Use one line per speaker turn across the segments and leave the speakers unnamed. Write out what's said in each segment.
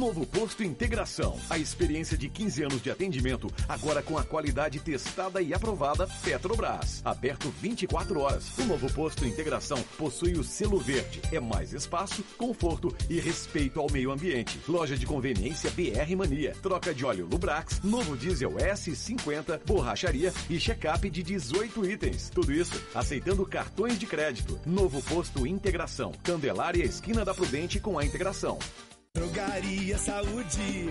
Novo Posto Integração. A experiência de 15 anos de atendimento, agora com a qualidade testada e aprovada Petrobras. Aberto 24 horas. O Novo Posto Integração possui o selo verde. É mais espaço, conforto e respeito ao meio ambiente. Loja de conveniência BR Mania. Troca de óleo Lubrax, novo diesel S50, borracharia e check-up de 18 itens. Tudo isso aceitando cartões de crédito. Novo Posto Integração. Candelária, esquina da Prudente com a Integração.
Drogaria Saúde,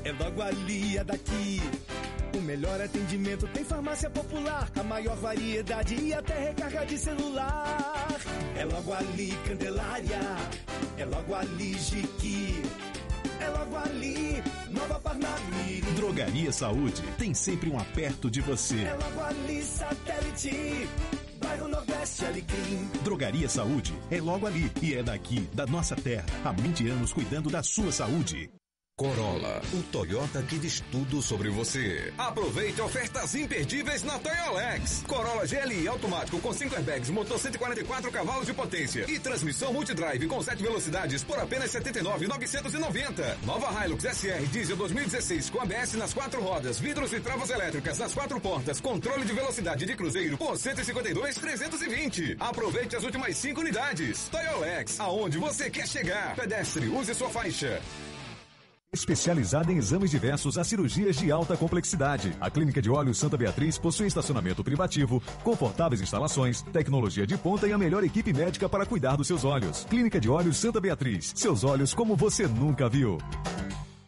é logo ali, é daqui. O melhor atendimento tem farmácia popular, a maior variedade e até recarga de celular. É logo ali, Candelária, é logo ali, Jiqui. É logo ali, Nova Parnamirim.
Drogaria Saúde tem sempre um aperto de você.
É logo ali, Satélite. Bairro Nordeste, Alecrim.
Drogaria Saúde é logo ali e é daqui, da nossa terra. Há 20 anos cuidando da sua saúde.
Corolla, o Toyota que diz tudo sobre você. Aproveite ofertas imperdíveis na Toyolex. Corolla GLI automático com 5 airbags, motor 144 cavalos de potência e transmissão multidrive com 7 velocidades por apenas R$ 79.990. Nova Hilux SR diesel 2016 com ABS nas 4 rodas, vidros e travas elétricas nas 4 portas, controle de velocidade de cruzeiro por R$ 152.320. Aproveite as últimas 5 unidades. Toyolex, aonde você quer chegar. Pedestre, use sua faixa.
Especializada em exames diversos a cirurgias de alta complexidade. A Clínica de Olhos Santa Beatriz possui estacionamento privativo, confortáveis instalações, tecnologia de ponta e a melhor equipe médica para cuidar dos seus olhos. Clínica de Olhos Santa Beatriz. Seus olhos como você nunca viu.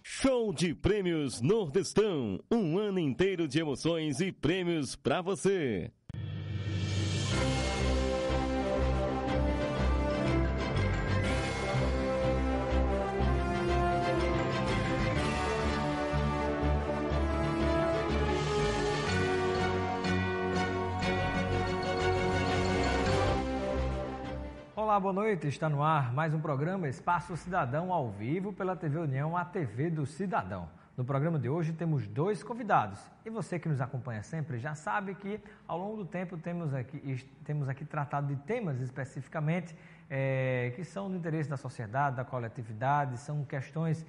Show de Prêmios Nordestão. Um ano inteiro de emoções e prêmios para você.
Olá, boa noite. Está no ar mais um programa Espaço Cidadão ao vivo pela TV União, a TV do Cidadão. No programa de hoje temos 2 convidados e você que nos acompanha sempre já sabe que ao longo do tempo temos aqui tratado de temas especificamente que são do interesse da sociedade, da coletividade, são questões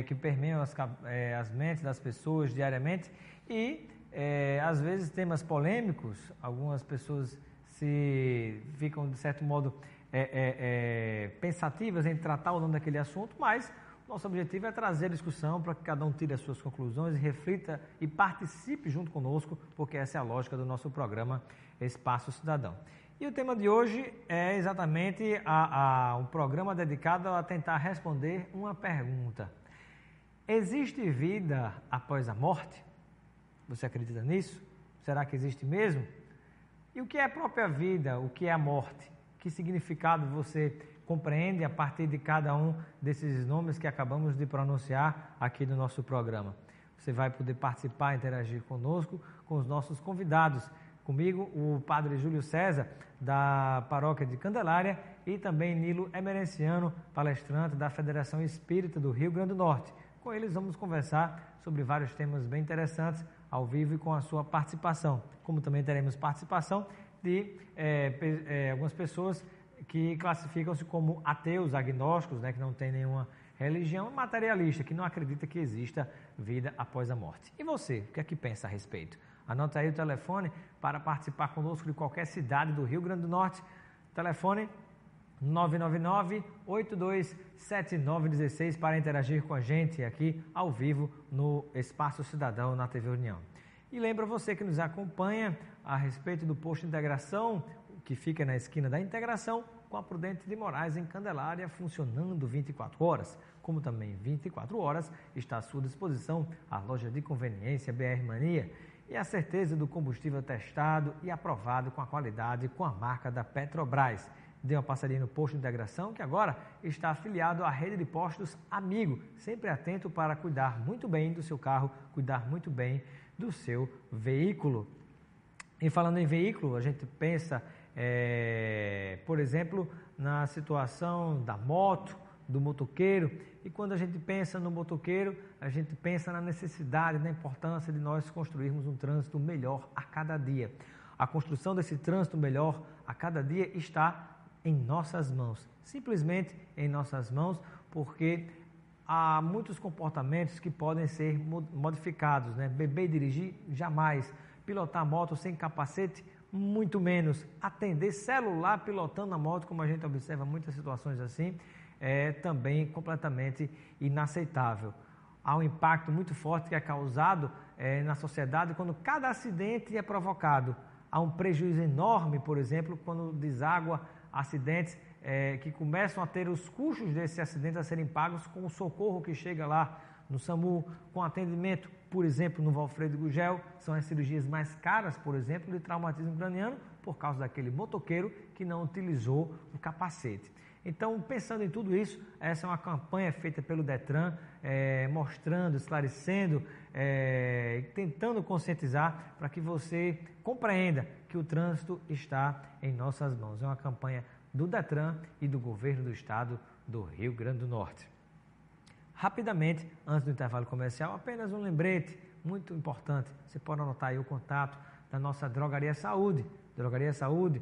que permeiam as mentes das pessoas diariamente e às vezes temas polêmicos, algumas pessoas ficam de certo modo pensativas em tratar ou não daquele assunto, mas nosso objetivo é trazer a discussão para que cada um tire as suas conclusões e reflita e participe junto conosco, porque essa é a lógica do nosso programa Espaço Cidadão. E o tema de hoje é exatamente um programa dedicado a tentar responder uma pergunta. Existe vida após a morte? Você acredita nisso? Será que existe mesmo? E o que é a própria vida? O que é a morte? Que significado você compreende a partir de cada um desses nomes que acabamos de pronunciar aqui no nosso programa? Você vai poder participar, interagir conosco, com os nossos convidados. Comigo, o Padre Júlio César, da Paróquia de Candelária, e também Nilo Emerenciano, palestrante da Federação Espírita do Rio Grande do Norte. Com eles vamos conversar sobre vários temas bem interessantes, ao vivo e com a sua participação. Como também teremos participação de algumas pessoas que classificam-se como ateus, agnósticos, né, que não têm nenhuma religião, materialista, que não acredita que exista vida após a morte. E você, o que é que pensa a respeito? Anota aí o telefone para participar conosco de qualquer cidade do Rio Grande do Norte. Telefone 999-827916 para interagir com a gente aqui ao vivo no Espaço Cidadão na TV União. E lembra você que nos acompanha a respeito do posto de integração, que fica na esquina da Integração, com a Prudente de Moraes em Candelária, funcionando 24 horas. Como também 24 horas está à sua disposição a loja de conveniência BR Mania e a certeza do combustível testado e aprovado com a qualidade com a marca da Petrobras. Dê uma passadinha no posto de integração, que agora está afiliado à rede de postos Amigo, sempre atento para cuidar muito bem do seu carro, cuidar muito bem do seu veículo. E falando em veículo, a gente pensa, por exemplo, na situação da moto, do motoqueiro, e quando a gente pensa no motoqueiro, a gente pensa na necessidade, na importância de nós construirmos um trânsito melhor a cada dia. A construção desse trânsito melhor a cada dia está em nossas mãos, simplesmente em nossas mãos, porque há muitos comportamentos que podem ser modificados, né? Beber e dirigir, jamais. Pilotar moto sem capacete, muito menos. Atender celular pilotando a moto, como a gente observa muitas situações assim, é também completamente inaceitável. Há um impacto muito forte que é causado na sociedade quando cada acidente é provocado. Há um prejuízo enorme, por exemplo, quando deságua acidentes que começam a ter os custos desses acidentes a serem pagos com o socorro que chega lá no SAMU, com atendimento, por exemplo, no Valfredo Gugel. São as cirurgias mais caras, por exemplo, de traumatismo craniano, por causa daquele motoqueiro que não utilizou o capacete. Então, pensando em tudo isso, essa é uma campanha feita pelo Detran, mostrando, esclarecendo, tentando conscientizar para que você compreenda que o trânsito está em nossas mãos. É uma campanha do Detran e do Governo do Estado do Rio Grande do Norte. Rapidamente, antes do intervalo comercial, apenas um lembrete muito importante. Você pode anotar aí o contato da nossa Drogaria Saúde. Drogaria Saúde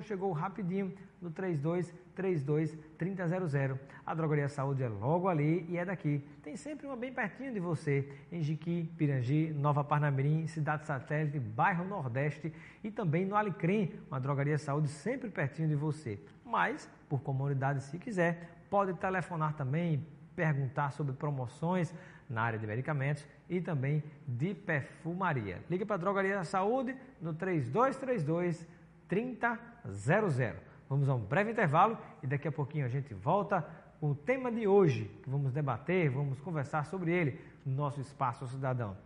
chegou rapidinho no 3232-3000. A Drogaria Saúde é logo ali e é daqui. Tem sempre uma bem pertinho de você, em Jiqui, Pirangi, Nova Parnamirim, Cidade Satélite, bairro Nordeste e também no Alecrim, uma Drogaria Saúde sempre pertinho de você. Mas, por comodidade, se quiser, pode telefonar também, perguntar sobre promoções na área de medicamentos e também de perfumaria. Ligue para a Drogaria Saúde no 3232-3000. Vamos a um breve intervalo e daqui a pouquinho a gente volta com o tema de hoje, que vamos debater, vamos conversar sobre ele no nosso Espaço Cidadão.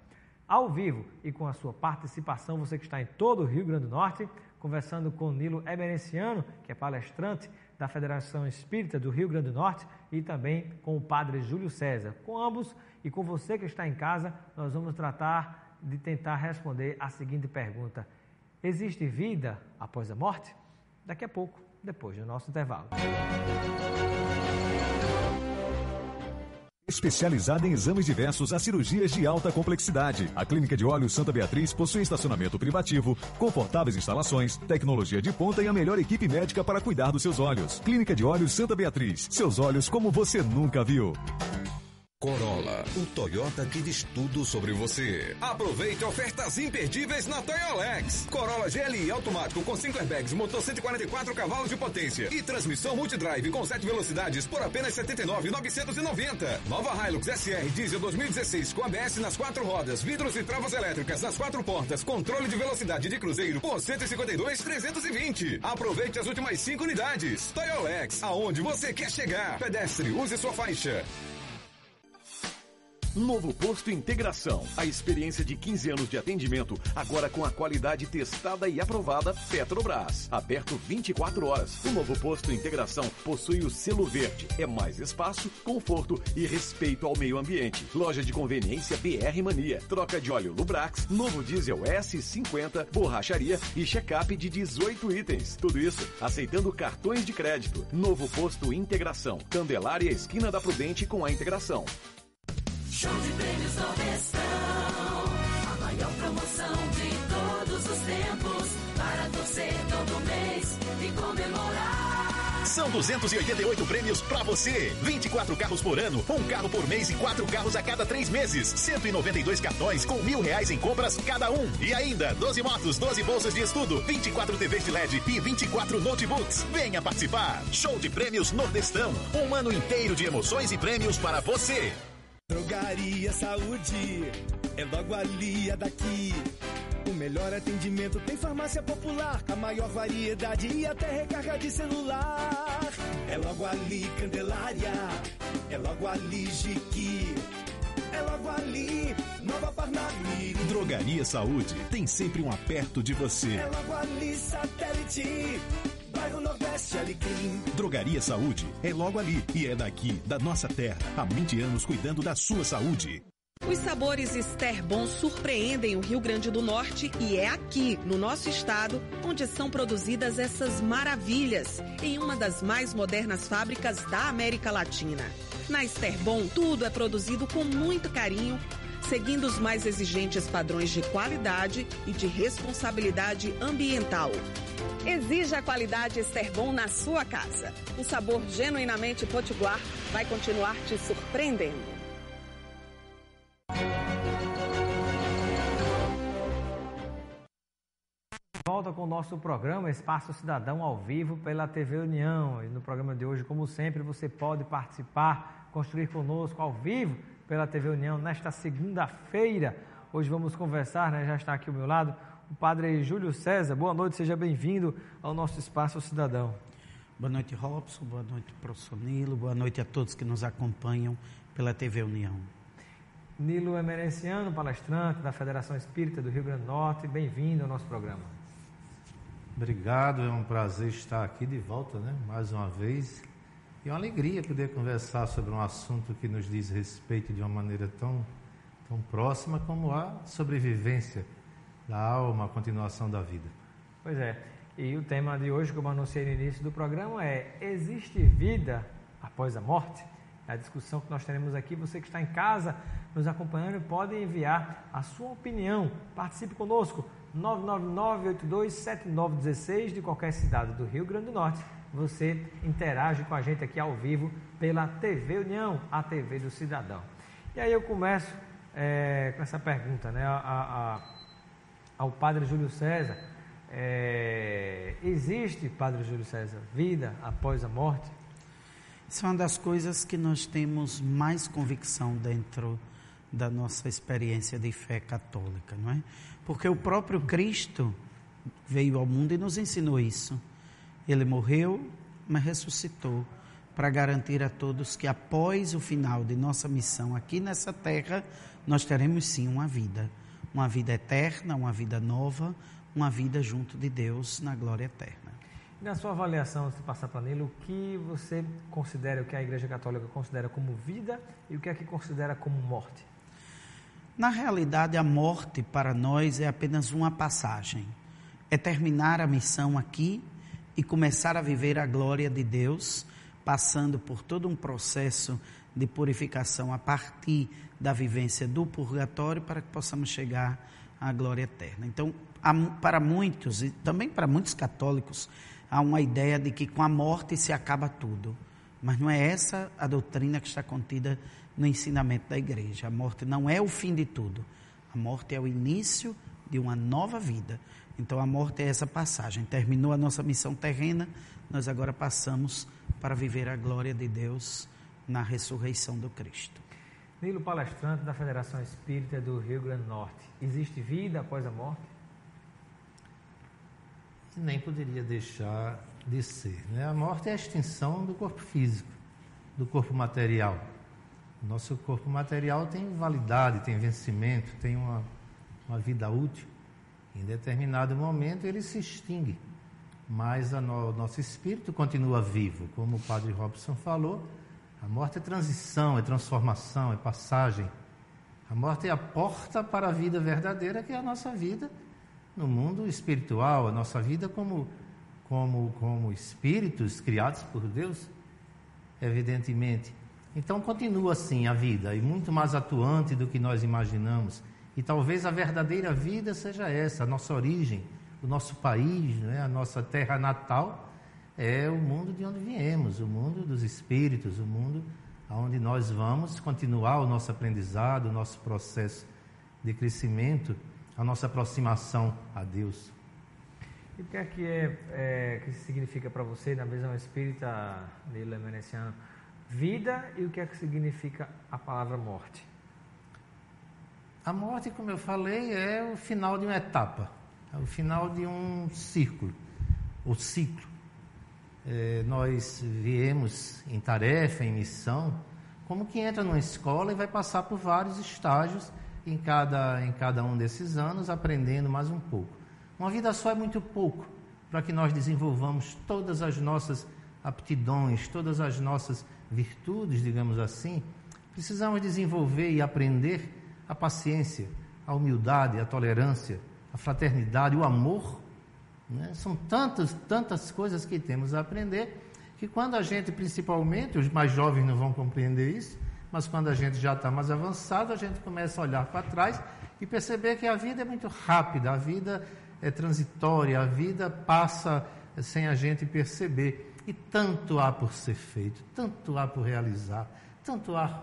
Ao vivo e com a sua participação, você que está em todo o Rio Grande do Norte, conversando com o Nilo Ebenenciano, que é palestrante da Federação Espírita do Rio Grande do Norte, e também com o Padre Júlio César. Com ambos e com você que está em casa, nós vamos tratar de tentar responder a seguinte pergunta: existe vida após a morte? Daqui a pouco, depois do nosso intervalo.
Especializada em exames diversos a cirurgias de alta complexidade. A Clínica de Olhos Santa Beatriz possui estacionamento privativo, confortáveis instalações, tecnologia de ponta e a melhor equipe médica para cuidar dos seus olhos. Clínica de Olhos Santa Beatriz. Seus olhos como você nunca viu.
Corolla, o Toyota que diz tudo sobre você. Aproveite ofertas imperdíveis na Toyolex. Corolla GLI automático com 5 airbags, motor 144 cavalos de potência e transmissão multidrive com 7 velocidades por apenas R$ 79.990. Nova Hilux SR diesel 2016 com ABS nas 4 rodas, vidros e travas elétricas nas 4 portas, controle de velocidade de cruzeiro por R$ 152.320. Aproveite as últimas 5 unidades. Toyolex, aonde você quer chegar. Pedestre, use sua faixa.
Novo Posto Integração. A experiência de 15 anos de atendimento, agora com a qualidade testada e aprovada Petrobras. Aberto 24 horas. O Novo Posto Integração possui o selo verde. É mais espaço, conforto e respeito ao meio ambiente. Loja de conveniência BR Mania. Troca de óleo Lubrax, novo diesel S50, borracharia e check-up de 18 itens. Tudo isso aceitando cartões de crédito. Novo Posto Integração. Candelária, esquina da Prudente com a Integração.
Show de Prêmios Nordestão, a maior promoção de todos os tempos, para torcer todo mês e comemorar.
São 288 prêmios pra você. 24 carros por ano, 1 carro por mês e 4 carros a cada 3 meses. 192 cartões com R$1.000 em compras cada um. E ainda 12 motos, 12 bolsas de estudo, 24 TVs de LED e 24 notebooks. Venha participar. Show de Prêmios Nordestão. Um ano inteiro de emoções e prêmios para você.
Drogaria Saúde, é logo ali, é daqui. O melhor atendimento tem farmácia popular, a maior variedade e até recarga de celular. É logo ali, Candelária, é logo ali, Jiqui, é logo ali, Nova Parnamirim.
Drogaria Saúde, tem sempre um aperto de você.
É logo ali, Satélite, bairro Nordeste, Alecrim.
Drogaria Saúde é logo ali e é daqui, da nossa terra. Há 20 anos cuidando da sua saúde.
Os sabores Esterbon surpreendem o Rio Grande do Norte e é aqui, no nosso estado, onde são produzidas essas maravilhas, em uma das mais modernas fábricas da América Latina. Na Esterbon, tudo é produzido com muito carinho, seguindo os mais exigentes padrões de qualidade e de responsabilidade ambiental. Exija a qualidade Esterbon na sua casa. O sabor genuinamente potiguar vai continuar te surpreendendo.
Volta com o nosso programa Espaço Cidadão ao vivo pela TV União. E no programa de hoje, como sempre, você pode participar, construir conosco ao vivo pela TV União nesta segunda-feira. Hoje vamos conversar, já está aqui ao meu lado, o padre Júlio César. Boa noite, seja bem-vindo ao nosso Espaço Cidadão.
Boa noite, Robson. Boa noite, professor Nilo. Boa noite a todos que nos acompanham pela TV União.
Nilo Emerenciano, palestrante da Federação Espírita do Rio Grande do Norte. Bem-vindo ao nosso programa.
Obrigado, é um prazer estar aqui de volta, mais uma vez. E é uma alegria poder conversar sobre um assunto que nos diz respeito de uma maneira tão próxima como a sobrevivência da alma, a continuação da vida.
Pois é, e o tema de hoje, como anunciei no início do programa, é: existe vida após a morte? É a discussão que nós teremos aqui. Você que está em casa nos acompanhando pode enviar a sua opinião. Participe conosco, 999-827916, de qualquer cidade do Rio Grande do Norte. Você interage com a gente aqui ao vivo pela TV União, a TV do Cidadão. E aí eu começo com essa pergunta, ao Padre Júlio César. Existe, Padre Júlio César, vida após a morte?
Isso é uma das coisas que nós temos mais convicção dentro da nossa experiência de fé católica, não é? Porque o próprio Cristo veio ao mundo e nos ensinou isso. Ele morreu, mas ressuscitou para garantir a todos que após o final de nossa missão aqui nessa terra, nós teremos sim uma vida eterna, uma vida nova, uma vida junto de Deus na glória eterna.
Na sua avaliação, antes de passar para Nilo, o que você considera, o que a Igreja Católica considera como vida e o que é que considera como morte?
Na realidade, a morte para nós é apenas uma passagem. É terminar a missão aqui e começar a viver a glória de Deus, passando por todo um processo de purificação a partir da vivência do purgatório para que possamos chegar à glória eterna. Então, para muitos, e também para muitos católicos, há uma ideia de que com a morte se acaba tudo. Mas não é essa a doutrina que está contida no ensinamento da igreja. A morte não é o fim de tudo. A morte é o início de uma nova vida. Então a morte é essa passagem. Terminou a nossa missão terrena, nós agora passamos para viver a glória de Deus na ressurreição do Cristo.
Nilo, palestrante da Federação Espírita do Rio Grande do Norte. Existe vida após a morte?
Nem poderia deixar de ser, A morte é a extinção do corpo físico, do corpo material. O nosso corpo material tem validade, tem vencimento, tem uma vida útil. Em determinado momento ele se extingue, mas o nosso espírito continua vivo. Como o padre Robson falou, a morte é transição, é transformação, é passagem. A morte é a porta para a vida verdadeira, que é a nossa vida no mundo espiritual, a nossa vida como espíritos criados por Deus, evidentemente. Então continua assim a vida, e muito mais atuante do que nós imaginamos. E talvez a verdadeira vida seja essa, a nossa origem, o nosso país, a nossa terra natal, é o mundo de onde viemos, o mundo dos espíritos, o mundo aonde nós vamos continuar o nosso aprendizado, o nosso processo de crescimento, a nossa aproximação a Deus.
E o que é que significa para você, na visão espírita, Nilo Emerenciano, vida, e o que é que significa a palavra morte?
A morte, como eu falei, é o final de uma etapa, é o final de um círculo, ou ciclo. Nós viemos em tarefa, em missão, como que entra numa escola e vai passar por vários estágios em cada um desses anos, aprendendo mais um pouco. Uma vida só é muito pouco para que nós desenvolvamos todas as nossas aptidões, todas as nossas virtudes, digamos assim. Precisamos desenvolver e aprender a paciência, a humildade, a tolerância, a fraternidade, o amor. São tantas coisas que temos a aprender, que quando a gente, principalmente, os mais jovens não vão compreender isso, mas quando a gente já está mais avançado, a gente começa a olhar para trás e perceber que a vida é muito rápida, a vida é transitória, a vida passa sem a gente perceber. E tanto há por ser feito, tanto há por realizar, tanto há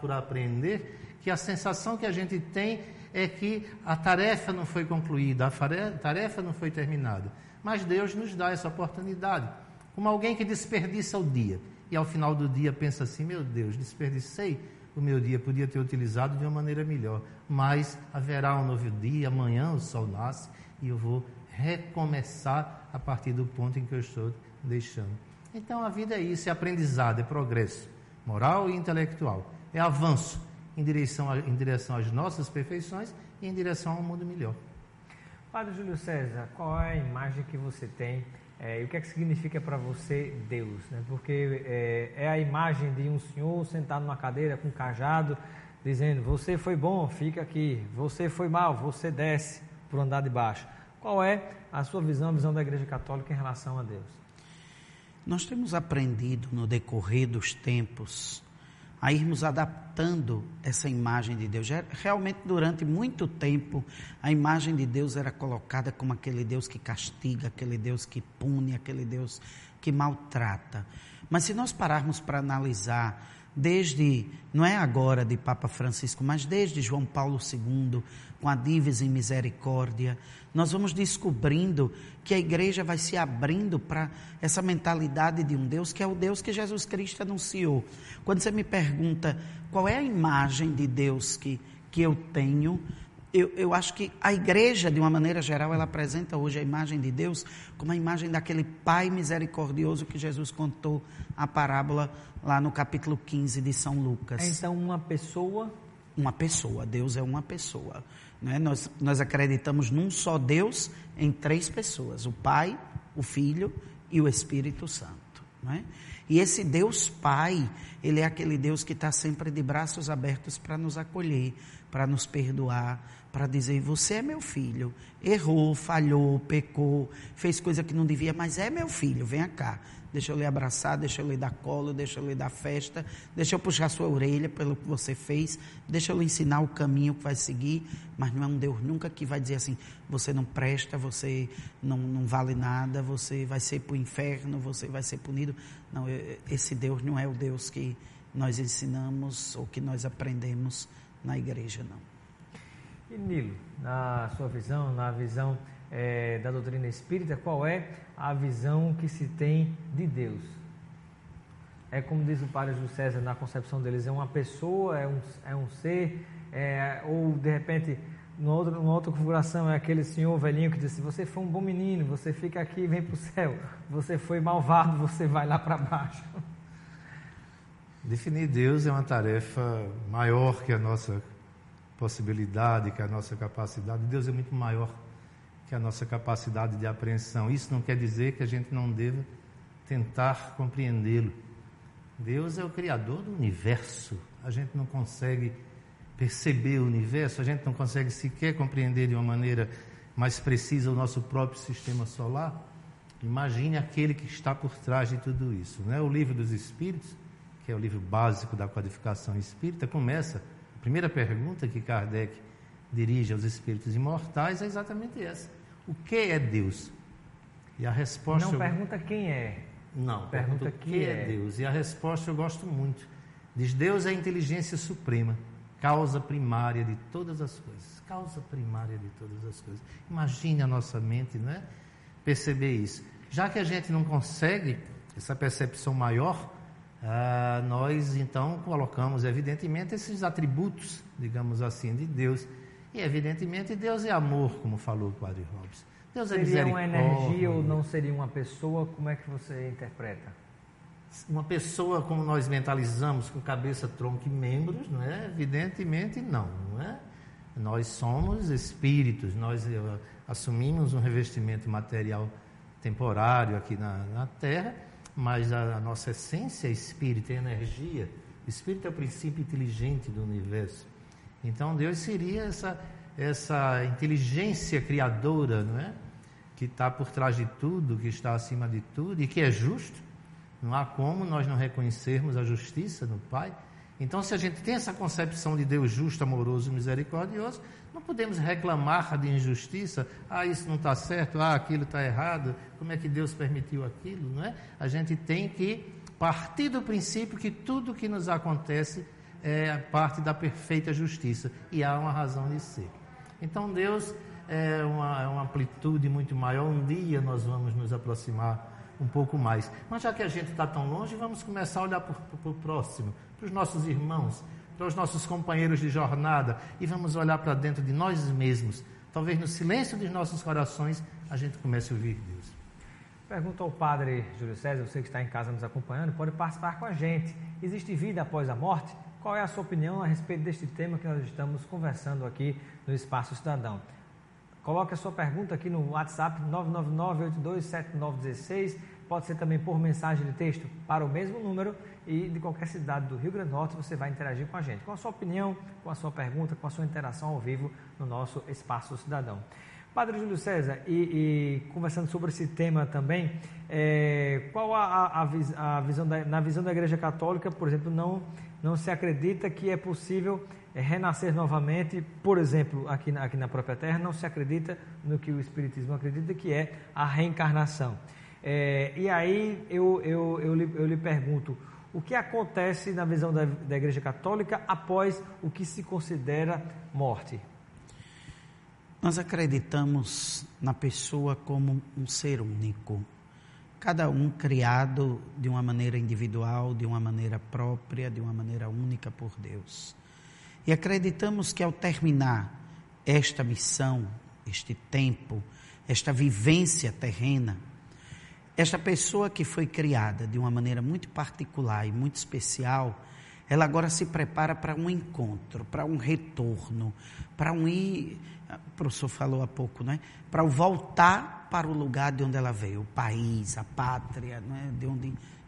por aprender, que a sensação que a gente tem é que a tarefa não foi concluída, a tarefa não foi terminada. Mas Deus nos dá essa oportunidade. Como alguém que desperdiça o dia e ao final do dia pensa assim, meu Deus, desperdicei o meu dia, podia ter utilizado de uma maneira melhor, mas haverá um novo dia, amanhã o sol nasce e eu vou recomeçar a partir do ponto em que eu estou deixando. Então a vida é isso, é aprendizado, é progresso moral e intelectual, é avanço em direção às nossas perfeições e em direção a um mundo melhor.
Padre Júlio César, qual é a imagem que você tem e o que é que significa para você Deus? Né? Porque é a imagem de um senhor sentado numa cadeira com um cajado, dizendo, você foi bom, fica aqui, você foi mal, você desce por andar de baixo. Qual é a sua visão, a visão da Igreja Católica em relação a Deus?
Nós temos aprendido no decorrer dos tempos a irmos adaptando essa imagem de Deus. Realmente, durante muito tempo, a imagem de Deus era colocada como aquele Deus que castiga, aquele Deus que pune, aquele Deus que maltrata. Mas se nós pararmos para analisar, não é agora de Papa Francisco, mas desde João Paulo II, com a Dives in Misericórdia, nós vamos descobrindo que a igreja vai se abrindo para essa mentalidade de um Deus que é o Deus que Jesus Cristo anunciou. Quando você me pergunta qual é a imagem de Deus que eu tenho, eu acho que a igreja, de uma maneira geral, ela apresenta hoje a imagem de Deus como a imagem daquele Pai misericordioso que Jesus contou a parábola lá no capítulo 15 de São Lucas.
É então uma pessoa?
Uma pessoa, Deus é uma pessoa. Né? Nós acreditamos num só Deus em 3 pessoas, o Pai, o Filho e o Espírito Santo. Né? E esse Deus Pai, Ele é aquele Deus que está sempre de braços abertos para nos acolher, para nos perdoar, para dizer, você é meu filho, errou, falhou, pecou, fez coisa que não devia, mas é meu filho, venha cá, deixa eu lhe abraçar, deixa eu lhe dar colo, deixa eu lhe dar festa, deixa eu puxar sua orelha pelo que você fez, deixa eu lhe ensinar o caminho que vai seguir, mas não é um Deus nunca que vai dizer assim, você não presta, você não vale nada, você vai ser para o inferno, você vai ser punido. Não, esse Deus não é o Deus que nós ensinamos ou que nós aprendemos na igreja, não.
E Nilo, na sua visão, na visão da doutrina espírita, qual é a visão que se tem de Deus? É como diz o Padre Júlio César, na concepção deles, é uma pessoa, é um ser, ou de repente, numa outra configuração, é aquele senhor velhinho que diz assim, você foi um bom menino, você fica aqui e vem para o céu, você foi malvado, você vai lá para baixo.
Definir Deus é uma tarefa maior que a nossa possibilidade, que a nossa capacidade. Deus é muito maior que a nossa capacidade de apreensão. Isso não quer dizer que a gente não deva tentar compreendê-lo. Deus é o Criador do universo. A gente não consegue perceber o universo, a gente não consegue sequer compreender de uma maneira mais precisa o nosso próprio sistema solar. Imagine aquele que está por trás de tudo isso. Né? O Livro dos Espíritos, que é o livro básico da codificação espírita, começa, a primeira pergunta que Kardec dirige aos espíritos imortais é exatamente essa. O que é Deus? E a resposta...
Não pergunta quem é.
Não, pergunta o que é Deus. E a resposta eu gosto muito. Diz, Deus é a inteligência suprema, causa primária de todas as coisas. Causa primária de todas as coisas. Imagine a nossa mente, né? Perceber isso. Já que a gente não consegue essa percepção maior, nós então colocamos evidentemente esses atributos, digamos assim, de Deus. E evidentemente Deus é amor, como falou o Padre Robson. Deus é misericórdia.
Seria uma energia ou não seria uma pessoa? Como é que você interpreta?
Uma pessoa como nós mentalizamos, com cabeça, tronco e membros, não é? Evidentemente não é? Nós somos espíritos, nós assumimos um revestimento material temporário aqui na Terra, mas a nossa essência é espírito, é energia. O espírito é o princípio inteligente do universo. Então Deus seria essa inteligência criadora, não é? Que está por trás de tudo, que está acima de tudo e que é justo. Não há como nós não reconhecermos a justiça no Pai Então, se a gente tem essa concepção de Deus justo, amoroso e misericordioso, não podemos reclamar de injustiça. Isso não está certo, aquilo está errado, como é que Deus permitiu aquilo, não é? A gente tem que partir do princípio que tudo que nos acontece é parte da perfeita justiça, e há uma razão de ser. Então, Deus é uma amplitude muito maior. Um dia nós vamos nos aproximar um pouco mais. Mas já que a gente está tão longe, vamos começar a olhar para o próximo, para os nossos irmãos, para os nossos companheiros de jornada, e vamos olhar para dentro de nós mesmos. Talvez no silêncio dos nossos corações a gente comece a ouvir Deus.
Pergunta ao Padre Júlio César, você que está em casa nos acompanhando, pode participar com a gente. Existe vida após a morte? Qual é a sua opinião a respeito deste tema que nós estamos conversando aqui no Espaço Cidadão? Coloque a sua pergunta aqui no WhatsApp 999-827916. Pode ser também por mensagem de texto para o mesmo número, e de qualquer cidade do Rio Grande do Norte você vai interagir com a gente, com a sua opinião, com a sua pergunta, com a sua interação ao vivo no nosso Espaço Cidadão. Padre Júlio César, e conversando sobre esse tema também, qual a visão na visão da Igreja Católica, por exemplo, não se acredita que é possível renascer novamente, por exemplo, aqui na própria Terra, não se acredita no que o Espiritismo acredita, que é a reencarnação. E aí eu lhe pergunto, o que acontece na visão da Igreja Católica após o que se considera morte?
Nós acreditamos na pessoa como um ser único, cada um criado de uma maneira individual, de uma maneira própria, de uma maneira única por Deus. E acreditamos que ao terminar esta missão, este tempo, esta vivência terrena, esta pessoa que foi criada de uma maneira muito particular e muito especial, ela agora se prepara para um encontro, para um retorno, para um ir, o professor falou há pouco, não é? Para voltar para o lugar de onde ela veio, o país, a pátria, não é?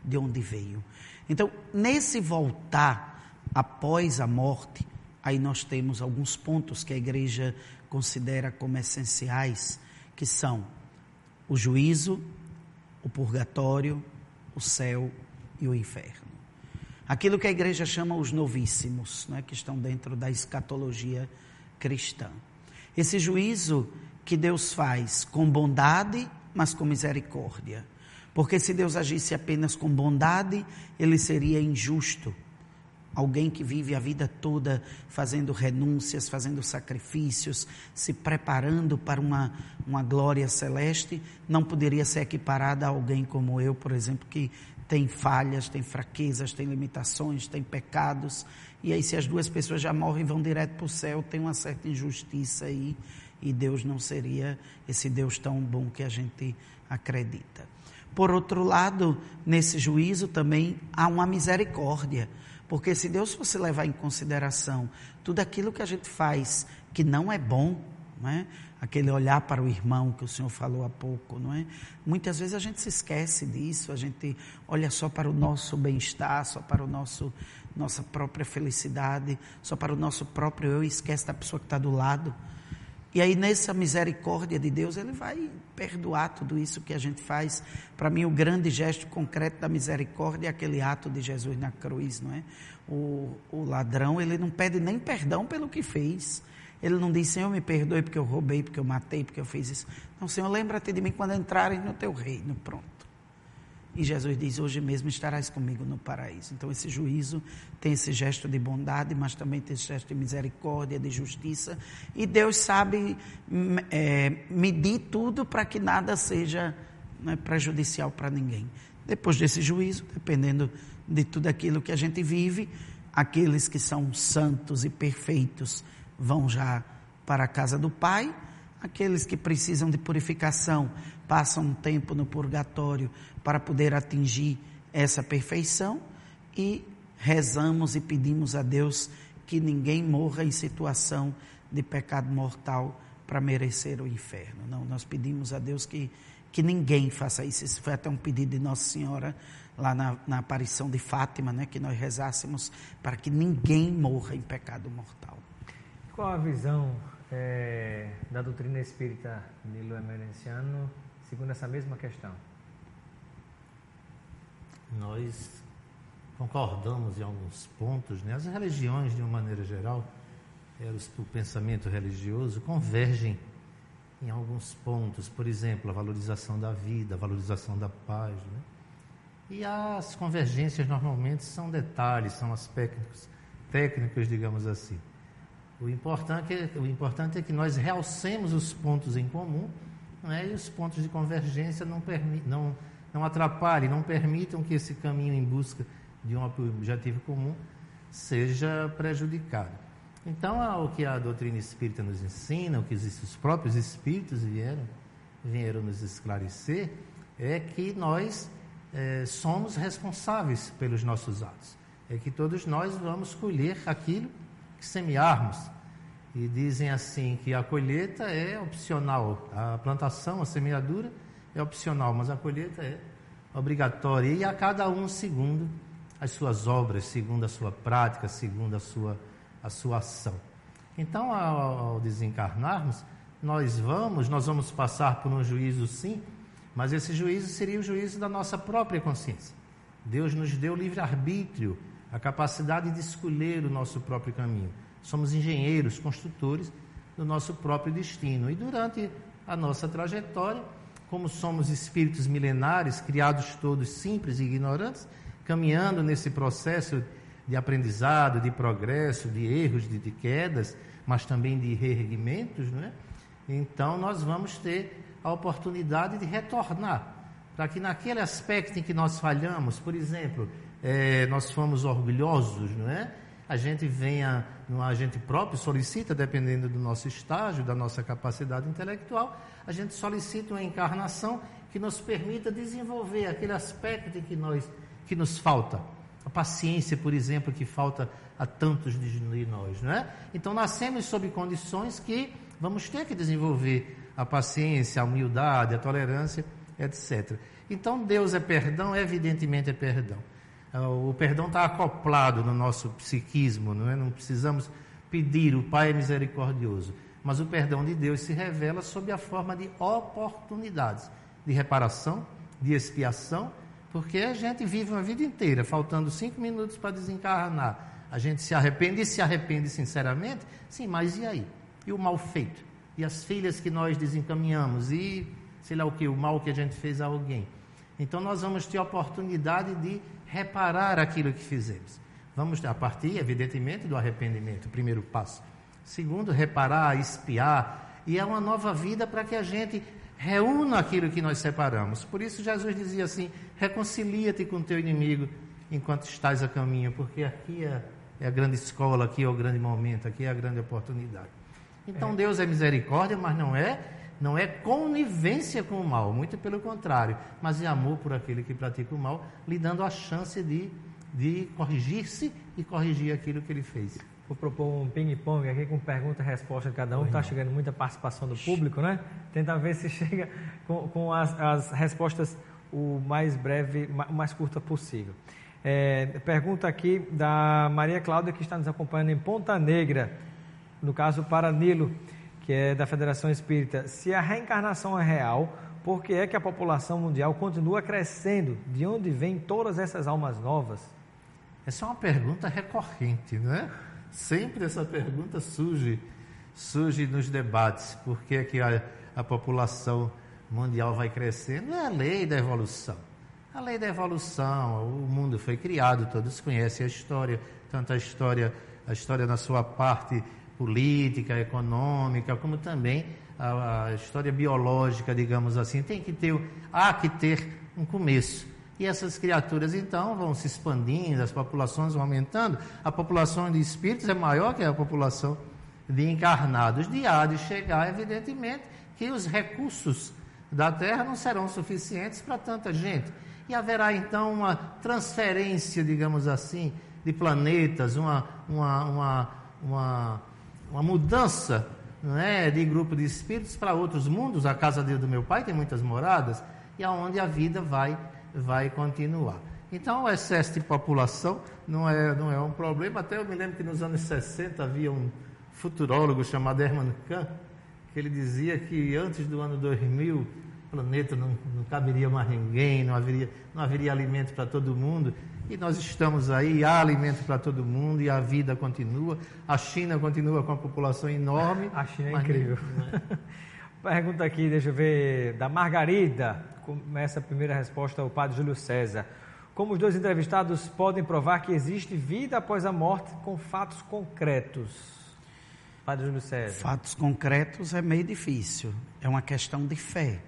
de onde veio. Então, nesse voltar após a morte, aí nós temos alguns pontos que a igreja considera como essenciais, que são o juízo, o purgatório, o céu e o inferno. Aquilo que a igreja chama os novíssimos, né, que estão dentro da escatologia cristã. Esse juízo que Deus faz com bondade, mas com misericórdia. Porque se Deus agisse apenas com bondade, ele seria injusto. Alguém que vive a vida toda fazendo renúncias, fazendo sacrifícios, se preparando para uma glória celeste, não poderia ser equiparada a alguém como eu, por exemplo, que tem falhas, tem fraquezas, tem limitações, tem pecados. E aí, se as duas pessoas já morrem e vão direto para o céu, tem uma certa injustiça aí, e Deus não seria esse Deus tão bom que a gente acredita. Por outro lado, nesse juízo também há uma misericórdia, porque se Deus fosse levar em consideração tudo aquilo que a gente faz que não é bom, não é? Aquele olhar para o irmão que o senhor falou há pouco, não é? Muitas vezes a gente se esquece disso, a gente olha só para o nosso bem-estar, só para nossa própria felicidade, só para o nosso próprio eu, e esquece da pessoa que está do lado. E aí, nessa misericórdia de Deus, ele vai perdoar tudo isso que a gente faz. Para mim, o grande gesto concreto da misericórdia é aquele ato de Jesus na cruz, não é? O ladrão, ele não pede nem perdão pelo que fez. Ele não diz, Senhor, me perdoe porque eu roubei, porque eu matei, porque eu fiz isso. Não, Senhor, lembra-te de mim quando entrarem no teu reino, pronto. E Jesus diz, hoje mesmo estarás comigo no paraíso. Então, esse juízo tem esse gesto de bondade, mas também tem esse gesto de misericórdia, de justiça. E Deus sabe medir tudo para que nada seja prejudicial para ninguém. Depois desse juízo, dependendo de tudo aquilo que a gente vive, aqueles que são santos e perfeitos vão já para a casa do Pai. Aqueles que precisam de purificação passam um tempo no purgatório para poder atingir essa perfeição, e rezamos e pedimos a Deus que ninguém morra em situação de pecado mortal para merecer o inferno. Não, nós pedimos a Deus que ninguém faça isso. Isso foi até um pedido de Nossa Senhora lá na aparição de Fátima, né, que nós rezássemos para que ninguém morra em pecado mortal.
Qual a visão da doutrina espírita Nilo Emerenciano segundo essa mesma questão?
Nós concordamos em alguns pontos, né? As religiões, de uma maneira geral, o pensamento religioso convergem em alguns pontos, por exemplo, a valorização da vida, a valorização da paz, né? E as convergências normalmente são detalhes, são aspectos técnicos, digamos assim. O importante é que nós realcemos os pontos em comum, né? E os pontos de convergência não atrapalhem, não permitam que esse caminho em busca de um objetivo comum seja prejudicado. Então, o que a doutrina espírita nos ensina, o que os próprios espíritos vieram nos esclarecer, é que nós somos responsáveis pelos nossos atos. É que todos nós vamos colher aquilo que semearmos. E dizem assim que a colheita é opcional, a plantação, a semeadura é opcional, mas a colheita é obrigatória. E a cada um segundo as suas obras, segundo a sua prática, segundo a sua ação. Então, ao desencarnarmos, nós vamos passar por um juízo, sim, mas esse juízo seria o juízo da nossa própria consciência. Deus nos deu livre-arbítrio, a capacidade de escolher o nosso próprio caminho. Somos engenheiros, construtores do nosso próprio destino. E durante a nossa trajetória, como somos espíritos milenares, criados todos simples e ignorantes, caminhando nesse processo de aprendizado, de progresso, de erros, de quedas, mas também de reerguimentos, não é? Então, nós vamos ter a oportunidade de retornar, para que naquele aspecto em que nós falhamos, por exemplo, nós fomos orgulhosos, não é? A gente a gente próprio solicita, dependendo do nosso estágio, da nossa capacidade intelectual, a gente solicita uma encarnação que nos permita desenvolver aquele aspecto em que nos falta. A paciência, por exemplo, que falta a tantos de nós, não é? Então, nascemos sob condições que vamos ter que desenvolver a paciência, a humildade, a tolerância, etc. Então, Deus é perdão, evidentemente é perdão. O perdão está acoplado no nosso psiquismo, não é? Não precisamos pedir, o Pai é misericordioso. Mas o perdão de Deus se revela sob a forma de oportunidades, de reparação, de expiação, porque a gente vive uma vida inteira, faltando 5 minutos para desencarnar. A gente se arrepende, e se arrepende sinceramente, sim, mas e aí? E o mal feito? E as filhas que nós desencaminhamos? E sei lá o que, o mal que a gente fez a alguém? Então nós vamos ter a oportunidade de reparar aquilo que fizemos. Vamos, a partir, evidentemente, do arrependimento, o primeiro passo. Segundo, reparar, expiar, e é uma nova vida para que a gente reúna aquilo que nós separamos. Por isso Jesus dizia assim: reconcilia-te com teu inimigo enquanto estás a caminho, porque aqui é a grande escola, aqui é o grande momento, aqui é a grande oportunidade. Então Deus é misericórdia, mas não é conivência com o mal, muito pelo contrário, mas é amor por aquele que pratica o mal, lhe dando a chance de corrigir-se e corrigir aquilo que ele fez.
Vou propor um ping-pong aqui com pergunta e resposta de cada um. Está chegando muita participação do público, né? Tenta ver se chega com as respostas o mais breve, o mais curta possível. Pergunta aqui da Maria Cláudia, que está nos acompanhando em Ponta Negra, no caso para Nilo, que é da Federação Espírita. Se a reencarnação é real, por que é que a população mundial continua crescendo? De onde vêm todas essas almas novas?
Essa é uma pergunta recorrente, não é? Sempre essa pergunta surge nos debates. Por que é que a população mundial vai crescendo? É a lei da evolução. A lei da evolução, o mundo foi criado, todos conhecem a história, tanto a história na sua parte política, econômica, como também a história biológica, digamos assim. Há que ter um começo. E essas criaturas, então, vão se expandindo, as populações vão aumentando. A população de espíritos é maior que a população de encarnados. Há de chegar, evidentemente, que os recursos da Terra não serão suficientes para tanta gente. E haverá, então, uma transferência, digamos assim, de planetas, uma mudança, não é, de grupo de espíritos para outros mundos. A casa do meu pai tem muitas moradas, e aonde a vida vai continuar. Então, o excesso de população não é um problema. Até eu me lembro que nos anos 60 havia um futurólogo chamado Hermann Kahn, que ele dizia que antes do ano 2000 o planeta não caberia mais ninguém, não haveria alimento para todo mundo. E nós estamos aí, há alimento para todo mundo e a vida continua. A China continua com a população enorme.
A China é incrível. Pergunta aqui, deixa eu ver, da Margarida. Começa a primeira resposta, o padre Júlio César. Como os dois entrevistados podem provar que existe vida após a morte com fatos concretos? Padre Júlio César.
Fatos concretos é meio difícil. É uma questão de fé.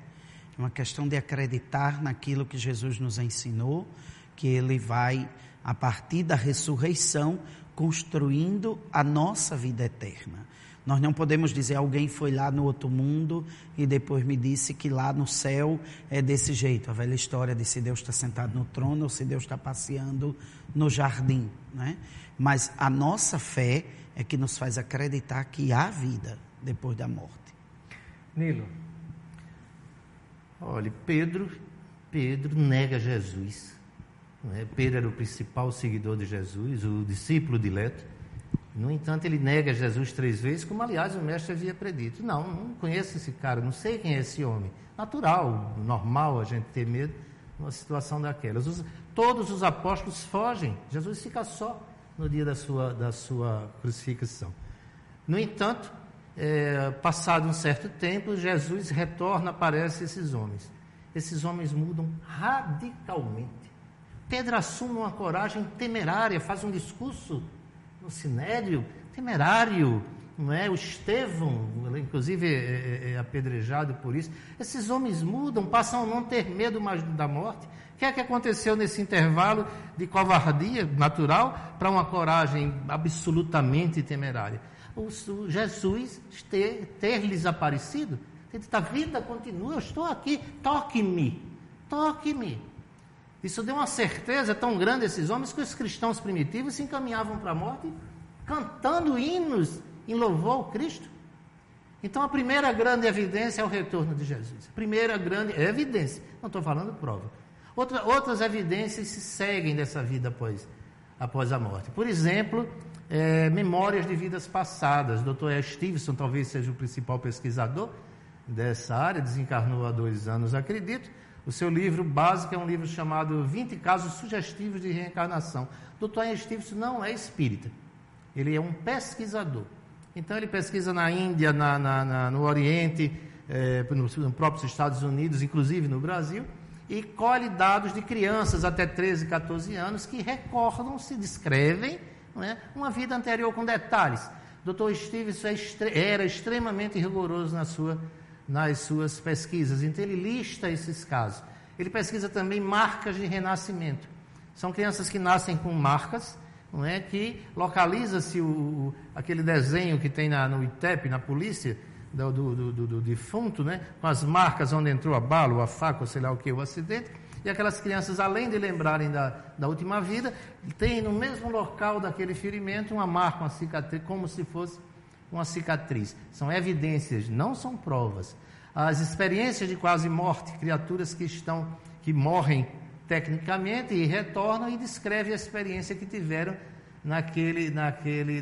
É uma questão de acreditar naquilo que Jesus nos ensinou, que Ele vai, a partir da ressurreição, construindo a nossa vida eterna. Nós não podemos dizer, alguém foi lá no outro mundo e depois me disse que lá no céu é desse jeito. A velha história de se Deus está sentado no trono ou se Deus está passeando no jardim, né? Mas a nossa fé é que nos faz acreditar que há vida depois da morte.
Nilo.
Olha, Pedro nega Jesus. Pedro era o principal seguidor de Jesus, o discípulo dileto. No entanto, ele nega Jesus 3 vezes, como aliás o mestre havia predito. Não conheço esse cara, não sei quem é esse homem. Natural, normal a gente ter medo numa situação daquelas. Todos os apóstolos fogem, Jesus fica só no dia da sua crucificação. No entanto, passado um certo tempo, Jesus retorna, aparece esses homens. Esses homens mudam radicalmente. Pedro assume uma coragem temerária, faz um discurso no Sinédrio, temerário, não é? O Estevão, inclusive, é apedrejado por isso. Esses homens mudam, passam a não ter medo mais da morte. O que é que aconteceu nesse intervalo de covardia natural para uma coragem absolutamente temerária? Jesus ter-lhes aparecido, a vida continua, eu estou aqui, toque-me. Isso deu uma certeza tão grande a esses homens que os cristãos primitivos se encaminhavam para a morte cantando hinos em louvor ao Cristo. Então a primeira grande evidência é o retorno de Jesus. A primeira grande evidência, não estou falando prova. Outras evidências se seguem dessa vida após a morte. Por exemplo, memórias de vidas passadas. O Dr. E. Stevenson talvez seja o principal pesquisador dessa área, desencarnou há 2 anos, acredito. O seu livro básico é um livro chamado 20 Casos Sugestivos de Reencarnação. O Dr. E. Stevenson não é espírita, ele é um pesquisador. Então ele pesquisa na Índia, no Oriente, nos próprios Estados Unidos, inclusive no Brasil, e colhe dados de crianças até 13, 14 anos que recordam, se descrevem, não é, uma vida anterior com detalhes. O Dr. Stevenson era extremamente rigoroso nas suas pesquisas, então ele lista esses casos. Ele pesquisa também marcas de renascimento. São crianças que nascem com marcas, não é, que localiza-se aquele desenho que tem no ITEP, na polícia, do defunto, né, com as marcas onde entrou a bala, ou a faca, ou sei lá o que, o acidente, e aquelas crianças, além de lembrarem da última vida, têm no mesmo local daquele ferimento uma marca, uma cicatriz, como se fosse uma cicatriz. São evidências, não são provas. As experiências de quase morte, criaturas que morrem tecnicamente e retornam e descrevem a experiência que tiveram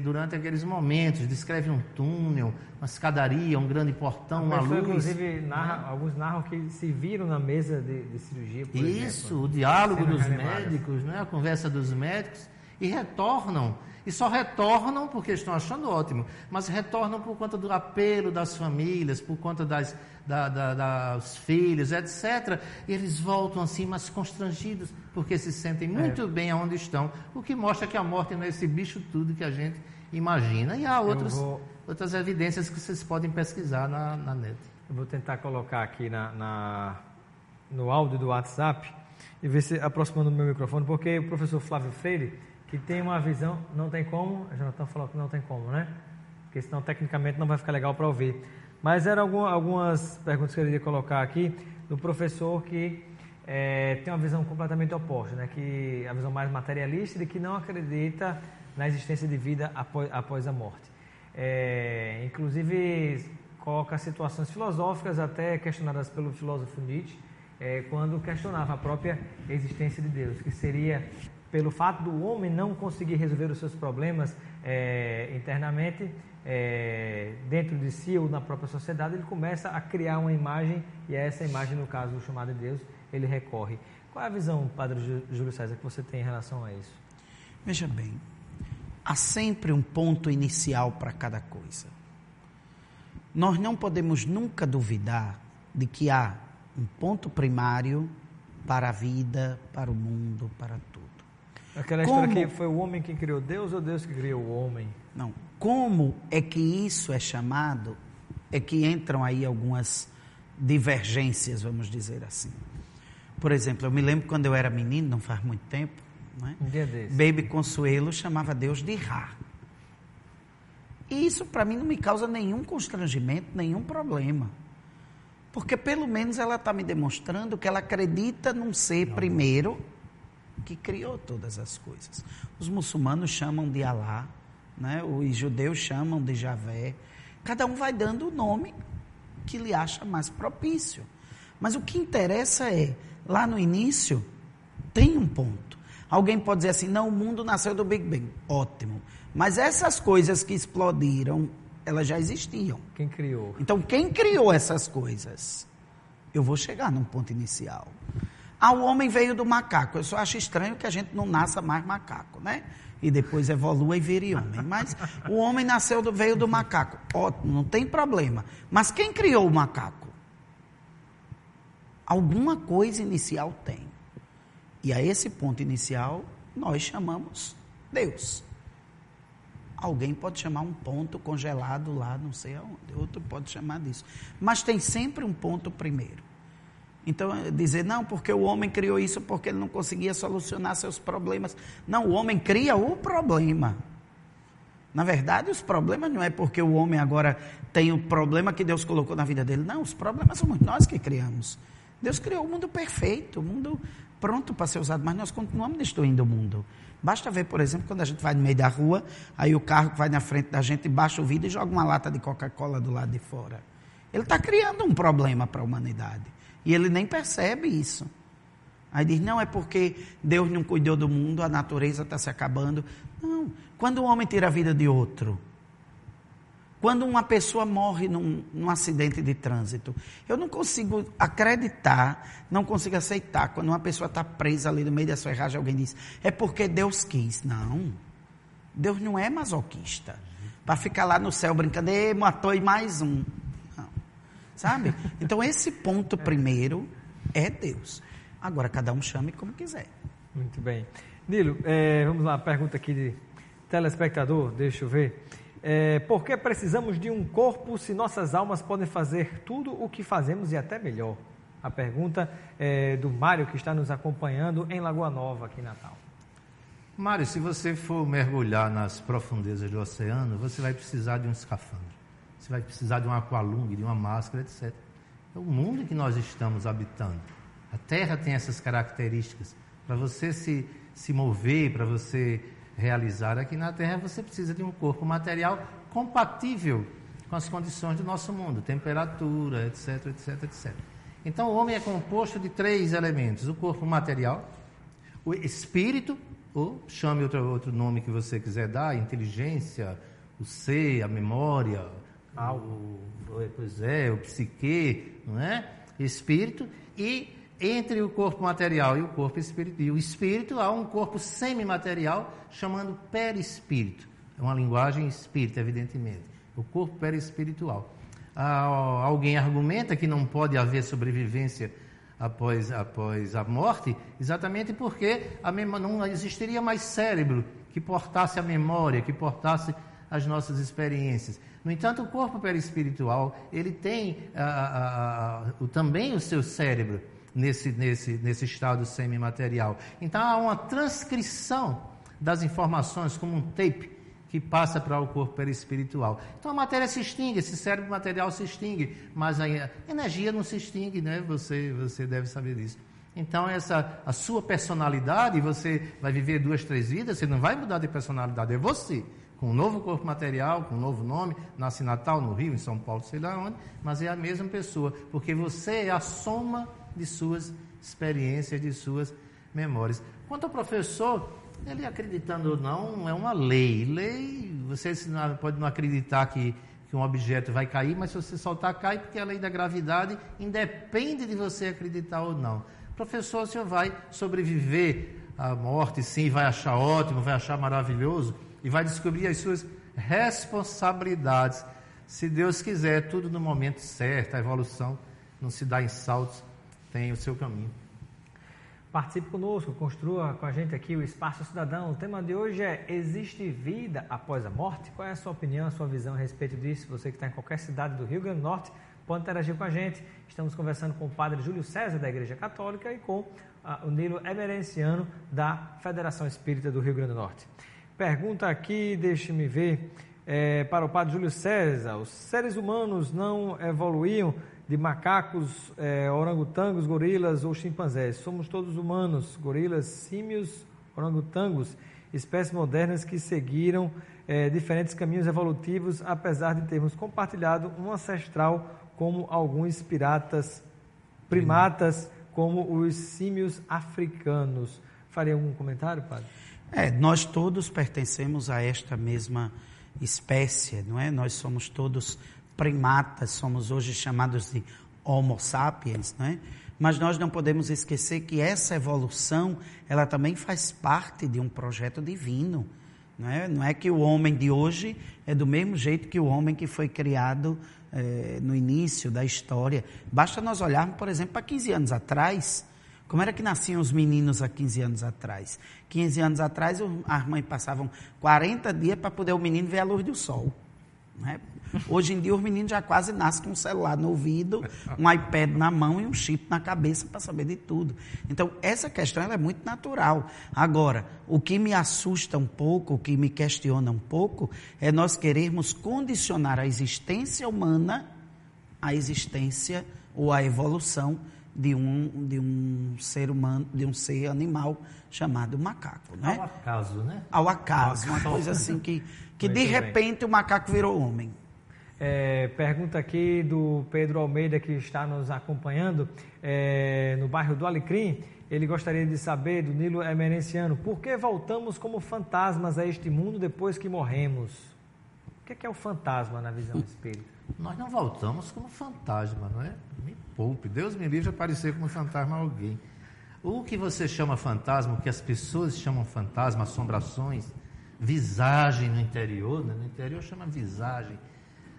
durante aqueles momentos. Descreve um túnel, uma escadaria, um grande portão, uma luz.
Inclusive, alguns narram que se viram na mesa de cirurgia, por exemplo.
Isso, o diálogo dos médicos, né? A conversa dos médicos, e retornam. E só retornam porque estão achando ótimo, mas retornam por conta do apelo das famílias, por conta dos filhos, etc. E eles voltam assim, mas constrangidos, porque se sentem muito bem onde estão, o que mostra que a morte não é esse bicho tudo que a gente imagina. E há outras evidências que vocês podem pesquisar na net.
Eu vou tentar colocar aqui no áudio do WhatsApp e ver se aproximando o meu microfone, porque o professor Flávio Freire, que tem uma visão, não tem como, a Jonathan falou que não tem como, né? Porque senão tecnicamente não vai ficar legal para ouvir. Mas eram algumas perguntas que eu iria colocar aqui do professor que tem uma visão completamente oposta, né? Que a visão mais materialista de que não acredita na existência de vida após a morte. Inclusive coloca situações filosóficas até questionadas pelo filósofo Nietzsche, quando questionava a própria existência de Deus, que seria pelo fato do homem não conseguir resolver os seus problemas internamente, dentro de si ou na própria sociedade, ele começa a criar uma imagem, e a essa imagem, no caso chamada de Deus, ele recorre. Qual é a visão, Padre Júlio César, que você tem em relação a isso?
Veja bem, há sempre um ponto inicial para cada coisa. Nós não podemos nunca duvidar de que há um ponto primário para a vida, para o mundo, para tudo.
Aquela história que foi o homem que criou Deus ou Deus que criou o homem?
Não. Como é que isso é chamado? É que entram aí algumas divergências, vamos dizer assim. Por exemplo, eu me lembro quando eu era menino, não faz muito tempo, né?
Um dia desse.
Baby Consuelo chamava Deus de Ra. E isso para mim não me causa nenhum constrangimento, nenhum problema. Porque pelo menos ela está me demonstrando que ela acredita num ser primeiro que criou todas as coisas. Os muçulmanos chamam de Alá, né? Os judeus chamam de Javé. Cada um vai dando o nome que lhe acha mais propício. Mas o que interessa é, lá no início, tem um ponto. Alguém pode dizer assim, não, o mundo nasceu do Big Bang. Ótimo. Mas essas coisas que explodiram, elas já existiam.
Quem criou?
Então, quem criou essas coisas? Eu vou chegar num ponto inicial. Ah, o homem veio do macaco. Eu só acho estranho que a gente não nasça mais macaco, né? E depois evolua e vire homem. Mas o homem veio do macaco. Ótimo, não tem problema. Mas quem criou o macaco? Alguma coisa inicial tem. E a esse ponto inicial, nós chamamos Deus. Alguém pode chamar um ponto congelado lá, não sei aonde. Outro pode chamar disso. Mas tem sempre um ponto primeiro. Então, dizer, não, porque o homem criou isso porque ele não conseguia solucionar seus problemas. Não, o homem cria o problema. Na verdade, os problemas não é porque o homem agora tem o problema que Deus colocou na vida dele. Não, os problemas somos nós que criamos. Deus criou o mundo perfeito, o mundo pronto para ser usado, mas nós continuamos destruindo o mundo. Basta ver, por exemplo, quando a gente vai no meio da rua, aí o carro que vai na frente da gente baixa o vidro e joga uma lata de Coca-Cola do lado de fora. Ele está criando um problema para a humanidade. E ele nem percebe isso. Aí diz, não, é porque Deus não cuidou do mundo, a natureza está se acabando. Não, quando um homem tira a vida de outro, quando uma pessoa morre num acidente de trânsito, eu não consigo acreditar, não consigo aceitar, quando uma pessoa está presa ali no meio da ferragem, alguém diz, é porque Deus quis. Não, Deus não é masoquista, para ficar lá no céu brincando, matou e mais um. Sabe? Então, esse ponto primeiro é Deus. Agora, cada um chame como quiser.
Muito bem. Nilo, vamos lá, pergunta aqui de telespectador, deixa eu ver. Por que precisamos de um corpo se nossas almas podem fazer tudo o que fazemos e até melhor? A pergunta é do Mário, que está nos acompanhando em Lagoa Nova, aqui em Natal.
Mário, se você for mergulhar nas profundezas do oceano, você vai precisar de um escafandro. Você vai precisar de um aqualung, de uma máscara, etc. É o mundo que nós estamos habitando. A Terra tem essas características. Para você se mover, para você realizar aqui na Terra, você precisa de um corpo material compatível com as condições do nosso mundo, temperatura, etc, etc, etc. Então, o homem é composto de 3 elementos. O corpo material, o espírito, ou chame outro nome que você quiser dar, a inteligência, o ser, a memória, o psique, não é? Espírito, e entre o corpo material e o corpo espírito, e o espírito, há um corpo semimaterial chamado perispírito. É uma linguagem espírita, evidentemente. O corpo perispiritual. Alguém argumenta que não pode haver sobrevivência após a morte, exatamente porque não existiria mais cérebro que portasse a memória, que portasse as nossas experiências. No entanto, o corpo perispiritual, ele tem também o seu cérebro nesse estado semimaterial. Então, há uma transcrição das informações como um tape que passa para o corpo perispiritual. Então, a matéria se extingue, esse cérebro material se extingue, mas a energia não se extingue, né? Você deve saber disso. Então, a sua personalidade, você vai viver 2, 3 vidas, você não vai mudar de personalidade, é você. Com um novo corpo material, com um novo nome, nasce em Natal, no Rio, em São Paulo, sei lá onde, mas é a mesma pessoa, porque você é a soma de suas experiências, de suas memórias. Quanto ao professor, ele acreditando ou não, é uma lei. Lei, você pode não acreditar que um objeto vai cair, mas se você soltar, cai, porque a lei da gravidade independe de você acreditar ou não. Professor, o senhor vai sobreviver à morte, sim, vai achar ótimo, vai achar maravilhoso e vai descobrir as suas responsabilidades. Se Deus quiser, tudo no momento certo, a evolução não se dá em saltos, tem o seu caminho.
Participe conosco, construa com a gente aqui o Espaço Cidadão. O tema de hoje é: existe vida após a morte? Qual é a sua opinião, a sua visão a respeito disso? Você que está em qualquer cidade do Rio Grande do Norte, pode interagir com a gente. Estamos conversando com o padre Júlio César, da Igreja Católica, e com o Nilo Emerenciano, da Federação Espírita do Rio Grande do Norte. Pergunta aqui, deixe-me ver, para o padre Júlio César: os seres humanos não evoluíam de macacos, orangotangos, gorilas ou chimpanzés? Somos todos humanos, gorilas, símios, orangotangos, espécies modernas que seguiram diferentes caminhos evolutivos, apesar de termos compartilhado um ancestral, como alguns primatas, como os símios africanos. Faria algum comentário, padre?
Nós todos pertencemos a esta mesma espécie, não é? Nós somos todos primatas, somos hoje chamados de Homo sapiens, não é? Mas nós não podemos esquecer que essa evolução, ela também faz parte de um projeto divino, não é? Não é que o homem de hoje é do mesmo jeito que o homem que foi criado no início da história. Basta nós olharmos, por exemplo, para 15 anos atrás. Como era que nasciam os meninos há 15 anos atrás? 15 anos atrás, as mães passavam 40 dias para poder o menino ver a luz do sol, não é? Hoje em dia, os meninos já quase nascem com um celular no ouvido, um iPad na mão e um chip na cabeça para saber de tudo. Então, essa questão ela é muito natural. Agora, o que me assusta um pouco, o que me questiona um pouco, é nós querermos condicionar a existência humana à existência ou à evolução de um ser humano, de um ser animal chamado macaco, né?
Ao acaso, né?
Ao acaso, uma coisa assim que de repente o macaco virou homem.
Pergunta aqui do Pedro Almeida, que está nos acompanhando no bairro do Alecrim. Ele gostaria de saber, do Nilo Emerenciano: por que voltamos como fantasmas a este mundo depois que morremos? O que é o fantasma na visão espírita?
Nós não voltamos como fantasma, não é? Me poupe, Deus me livre de aparecer como fantasma a alguém. O que você chama fantasma, o que as pessoas chamam fantasma, assombrações, visagem no interior, né? No interior chama visagem.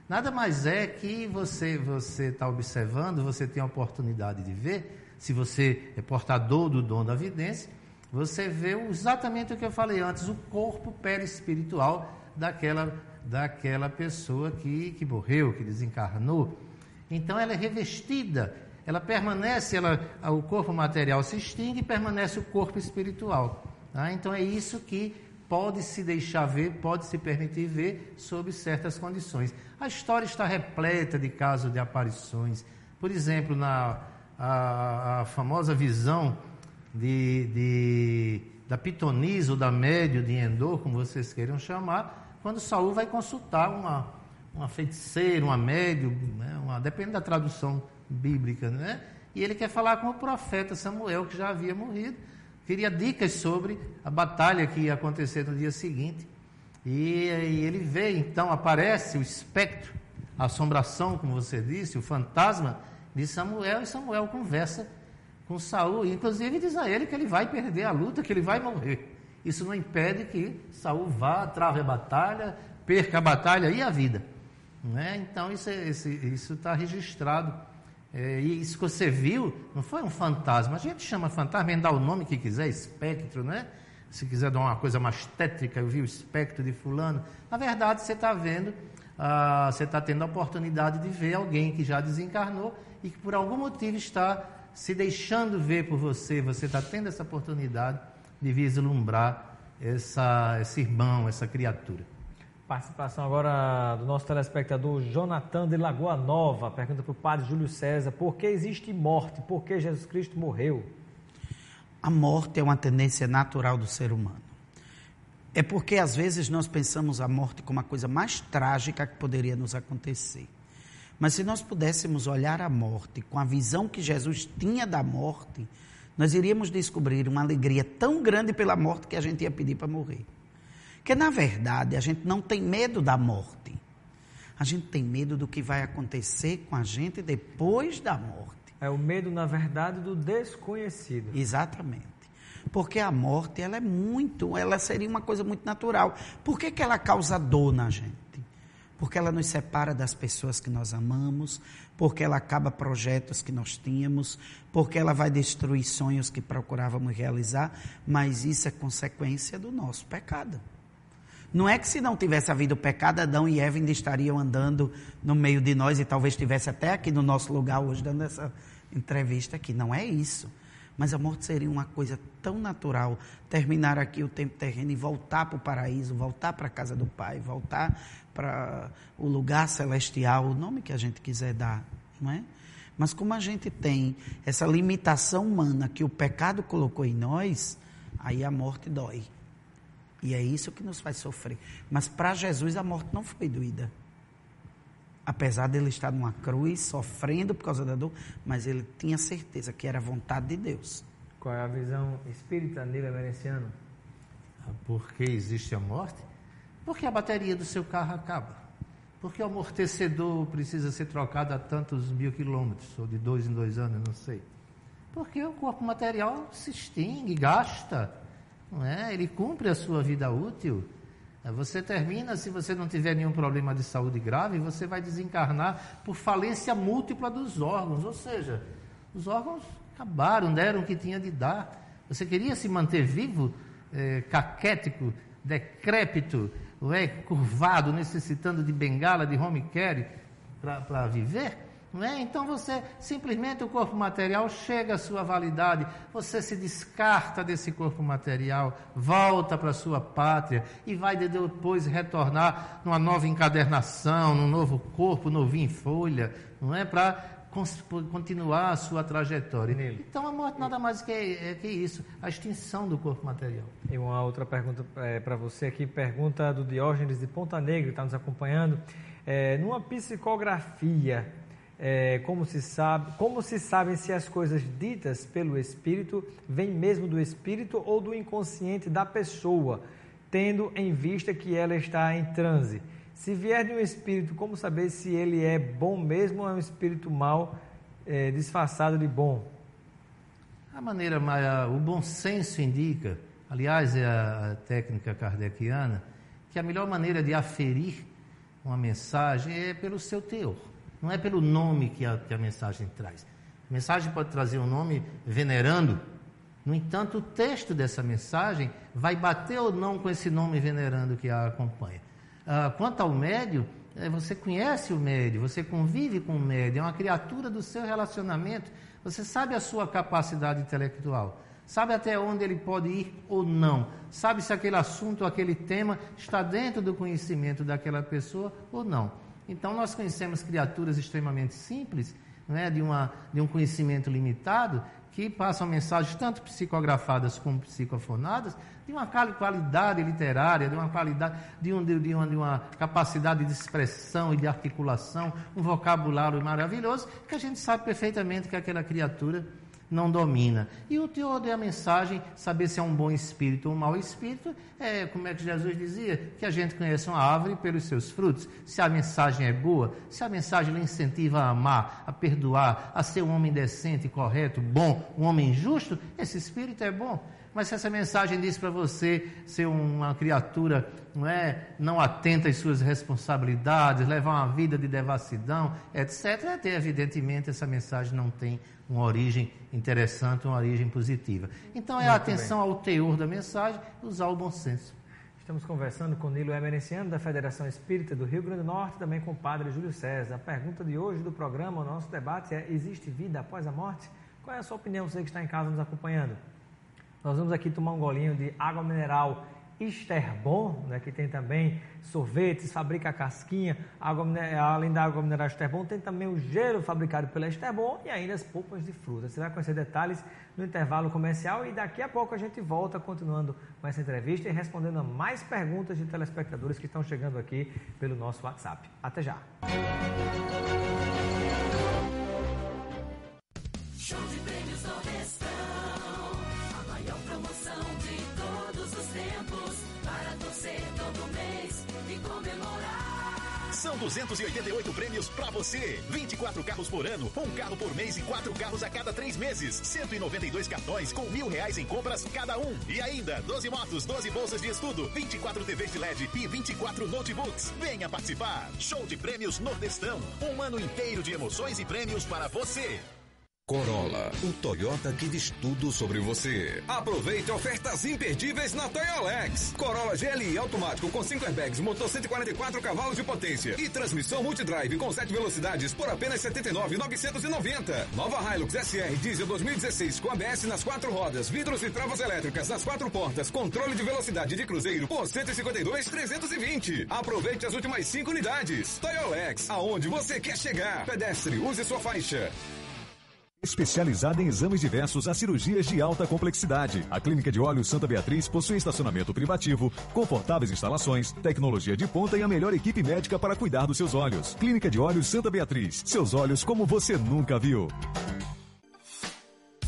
Nada mais é que você está observando, você tem a oportunidade de ver. Se você é portador do dom da vidência, você vê exatamente o que eu falei antes, o corpo perispiritual daquela pessoa que morreu, que desencarnou. Então ela é revestida, ela permanece, o corpo material se extingue e permanece o corpo espiritual. Tá? Então é isso que pode se deixar ver, pode se permitir ver sob certas condições. A história está repleta de casos de aparições. Por exemplo, a famosa visão da pitonisa ou da médium de Endor, como vocês queiram chamar, quando Saul vai consultar uma feiticeira, uma médium, né? Depende da tradução bíblica, né? E ele quer falar com o profeta Samuel, que já havia morrido. Queria dicas sobre a batalha que ia acontecer no dia seguinte. E ele vê, então, aparece o espectro, a assombração, como você disse, o fantasma de Samuel, e Samuel conversa com Saul, e inclusive diz a ele que ele vai perder a luta, que ele vai morrer. Isso não impede que Saul vá, trave a batalha, perca a batalha e a vida. Né? Então, isso está registrado. E isso que você viu não foi um fantasma. A gente chama fantasma, a gente dá o nome que quiser, espectro, né? Se quiser dar uma coisa mais tétrica, eu vi o espectro de fulano. Na verdade, você está vendo, você está tendo a oportunidade de ver alguém que já desencarnou e que por algum motivo está se deixando ver por você. Você está tendo essa oportunidade de vislumbrar esse irmão, essa criatura.
Participação agora do nosso telespectador Jonathan de Lagoa Nova. Pergunta para o padre Júlio César: por que existe morte? Por que Jesus Cristo morreu?
A morte é uma tendência natural do ser humano. É porque às vezes nós pensamos a morte como a coisa mais trágica que poderia nos acontecer. Mas se nós pudéssemos olhar a morte com a visão que Jesus tinha da morte, nós iríamos descobrir uma alegria tão grande pela morte que a gente ia pedir para morrer. Porque, na verdade, a gente não tem medo da morte. A gente tem medo do que vai acontecer com a gente depois da morte.
É o medo, na verdade, do desconhecido.
Exatamente. Porque a morte, ela seria uma coisa muito natural. Por que ela causa dor na gente? Porque ela nos separa das pessoas que nós amamos, porque ela acaba projetos que nós tínhamos, porque ela vai destruir sonhos que procurávamos realizar, mas isso é consequência do nosso pecado. Não é que se não tivesse havido pecado, Adão e Eva ainda estariam andando no meio de nós e talvez estivesse até aqui no nosso lugar hoje dando essa entrevista aqui. Não é isso. Mas a morte seria uma coisa tão natural, terminar aqui o tempo terreno e voltar para o paraíso, voltar para a casa do Pai, voltar para o lugar celestial, o nome que a gente quiser dar, não é? Mas como a gente tem essa limitação humana que o pecado colocou em nós, aí a morte dói. E é isso que nos faz sofrer. Mas para Jesus a morte não foi doída. Apesar dele estar numa cruz, sofrendo por causa da dor, mas ele tinha certeza que era a vontade de Deus.
Qual é a visão espírita Nilo Emerenciano?
Por que existe a morte? Porque a bateria do seu carro acaba. Porque o amortecedor precisa ser trocado a tantos 1000 quilômetros, ou de 2 em 2 anos, não sei. Porque o corpo material se extingue, gasta, não é? Ele cumpre a sua vida útil. Você termina, se você não tiver nenhum problema de saúde grave, você vai desencarnar por falência múltipla dos órgãos. Ou seja, os órgãos acabaram, deram o que tinha de dar. Você queria se manter vivo, caquético, decrépito, curvado, necessitando de bengala, de home care para viver? Não é? Então você, simplesmente o corpo material chega à sua validade, você se descarta desse corpo material, volta para a sua pátria e vai depois retornar numa nova encadernação, num novo corpo, novinho em folha, não é? Para continuar a sua trajetória. Então a morte nada mais que isso, a extinção do corpo material.
E uma outra pergunta para você aqui, pergunta do Diógenes de Ponta Negra, que está nos acompanhando. Numa psicografia, como se sabem se as coisas ditas pelo espírito vêm mesmo do espírito ou do inconsciente da pessoa, tendo em vista que ela está em transe? Se vier de um espírito, como saber se ele é bom mesmo ou é um espírito mau, disfarçado de bom?
O bom senso indica, aliás, é a técnica kardeciana, que a melhor maneira de aferir uma mensagem é pelo seu teor. Não é pelo nome que a mensagem traz. A mensagem pode trazer um nome venerando. No entanto, o texto dessa mensagem vai bater ou não com esse nome venerando que a acompanha. Quanto ao médium, você conhece o médium, você convive com o médium, é uma criatura do seu relacionamento. Você sabe a sua capacidade intelectual, sabe até onde ele pode ir ou não, sabe se aquele assunto ou aquele tema está dentro do conhecimento daquela pessoa ou não. Então, nós conhecemos criaturas extremamente simples, não é? de um conhecimento limitado, que passam mensagens tanto psicografadas como psicofonadas, de uma qualidade literária, de uma qualidade, de uma capacidade de expressão e de articulação, um vocabulário maravilhoso, que a gente sabe perfeitamente que aquela criatura não domina. E o teor da mensagem, saber se é um bom espírito ou um mau espírito, como é que Jesus dizia, que a gente conhece uma árvore pelos seus frutos. Se a mensagem é boa, se a mensagem lhe incentiva a amar, a perdoar, a ser um homem decente, correto, bom, um homem justo, esse espírito é bom. Mas se essa mensagem diz para você ser uma criatura não atenta às suas responsabilidades, levar uma vida de devassidão, etc., evidentemente essa mensagem não tem uma origem interessante, uma origem positiva. Então a atenção ao teor da mensagem e usar o bom senso.
Estamos conversando com Nilo Emerenciano, da Federação Espírita do Rio Grande do Norte, também com o Padre Júlio César. A pergunta de hoje do programa, o nosso debate é: existe vida após a morte? Qual é a sua opinião, você que está em casa nos acompanhando? Nós vamos aqui tomar um golinho de água mineral Esterbon, né, que tem também sorvetes, fabrica casquinha, além da água mineral Esterbon, tem também o gelo fabricado pela Esterbon e ainda as polpas de fruta. Você vai conhecer detalhes no intervalo comercial e daqui a pouco a gente volta continuando com essa entrevista e respondendo a mais perguntas de telespectadores que estão chegando aqui pelo nosso WhatsApp. Até já!
Show de prêmios Nordestão, a maior promoção de todos os tempos, para torcer todo mês e comemorar.
São 288 prêmios pra você. 24 carros por ano, um carro por mês e 4 carros a cada 3 meses. 192 cartões com R$1.000 em compras cada um. E ainda 12 motos, 12 bolsas de estudo, 24 TVs de LED e 24 notebooks. Venha participar. Show de Prêmios Nordestão. Um ano inteiro de emoções e prêmios para você.
Corolla, o Toyota que diz tudo sobre você. Aproveite ofertas imperdíveis na Toyolex. Corolla GLI automático com 5 airbags, motor 144 cavalos de potência e transmissão multidrive com 7 velocidades por apenas R$ 79.990. Nova Hilux SR diesel 2016 com ABS nas 4 rodas, vidros e travas elétricas nas 4 portas, controle de velocidade de cruzeiro por R$ 152.320. Aproveite as últimas 5 unidades. Toyolex, aonde você quer chegar. Pedestre, use sua faixa.
Especializada em exames diversos a cirurgias de alta complexidade. A Clínica de Olhos Santa Beatriz possui estacionamento privativo, confortáveis instalações, tecnologia de ponta e a melhor equipe médica para cuidar dos seus olhos. Clínica de Olhos Santa Beatriz. Seus olhos como você nunca viu.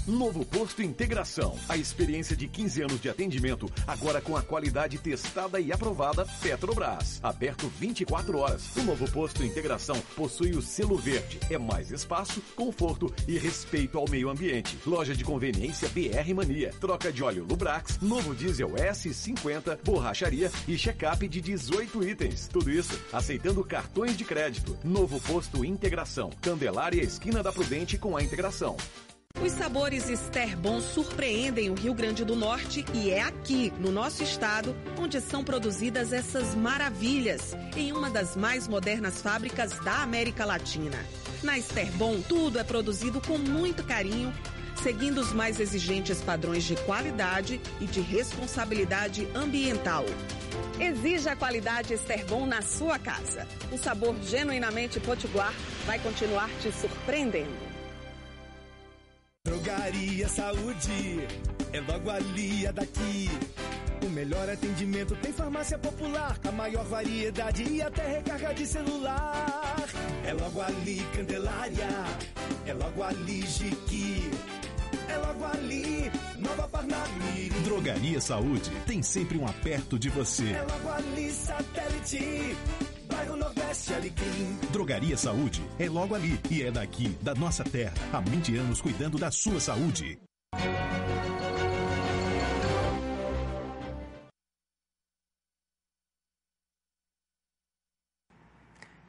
Novo Posto Integração. A experiência de 15 anos de atendimento, agora com a qualidade testada e aprovada Petrobras. Aberto 24 horas. O Novo Posto Integração possui o selo verde. É mais espaço, conforto e respeito ao meio ambiente. Loja de conveniência BR Mania. Troca de óleo Lubrax, novo diesel S50, borracharia e check-up de 18 itens. Tudo isso aceitando cartões de crédito. Novo Posto Integração. Candelária, esquina da Prudente com a Integração.
Os sabores Esterbon surpreendem o Rio Grande do Norte e é aqui, no nosso estado, onde são produzidas essas maravilhas, em uma das mais modernas fábricas da América Latina. Na Esterbon, tudo é produzido com muito carinho, seguindo os mais exigentes padrões de qualidade e de responsabilidade ambiental. Exija a qualidade Esterbon na sua casa. O sabor genuinamente potiguar vai continuar te surpreendendo.
Drogaria Saúde, é logo ali, é daqui. O melhor atendimento tem farmácia popular, a maior variedade e até recarga de celular. É logo ali, Candelária, é logo ali, Jiqui. É logo ali, Nova Parnamirim.
Drogaria Saúde tem sempre um aperto de você.
É logo ali, Satélite. Bairro Nordeste, Alecrim.
Drogaria Saúde é logo ali e é daqui, da nossa terra. Há 20 anos cuidando da sua saúde.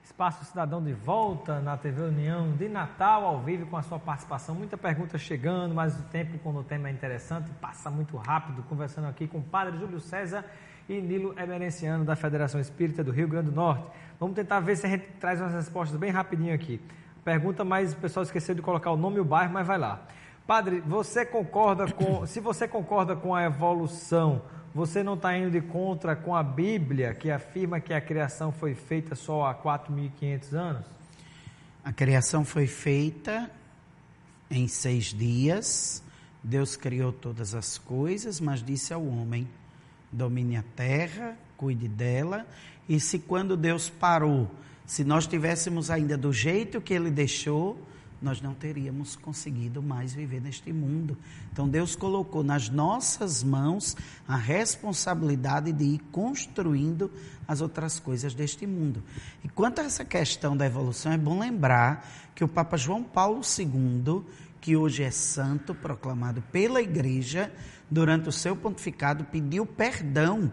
Espaço Cidadão de volta na TV União de Natal, ao vivo, com a sua participação. Muita pergunta chegando, mas o tempo, quando o tema é interessante, passa muito rápido. Conversando aqui com o padre Júlio César e Nilo Emerenciano, da Federação Espírita do Rio Grande do Norte. Vamos tentar ver se a gente traz umas respostas bem rapidinho aqui. Pergunta, mas o pessoal esqueceu de colocar o nome e o bairro, mas vai lá. Padre, se você concorda com a evolução, você não está indo de contra com a Bíblia, que afirma que a criação foi feita só há 4.500 anos?
A criação foi feita em 6 dias. Deus criou todas as coisas, mas disse ao homem: domine a terra, cuide dela. E se quando Deus parou, se nós tivéssemos ainda do jeito que Ele deixou, nós não teríamos conseguido mais viver neste mundo. Então Deus colocou nas nossas mãos a responsabilidade de ir construindo as outras coisas deste mundo. E quanto a essa questão da evolução, é bom lembrar que o Papa João Paulo II, que hoje é santo, proclamado pela Igreja, durante o seu pontificado, pediu perdão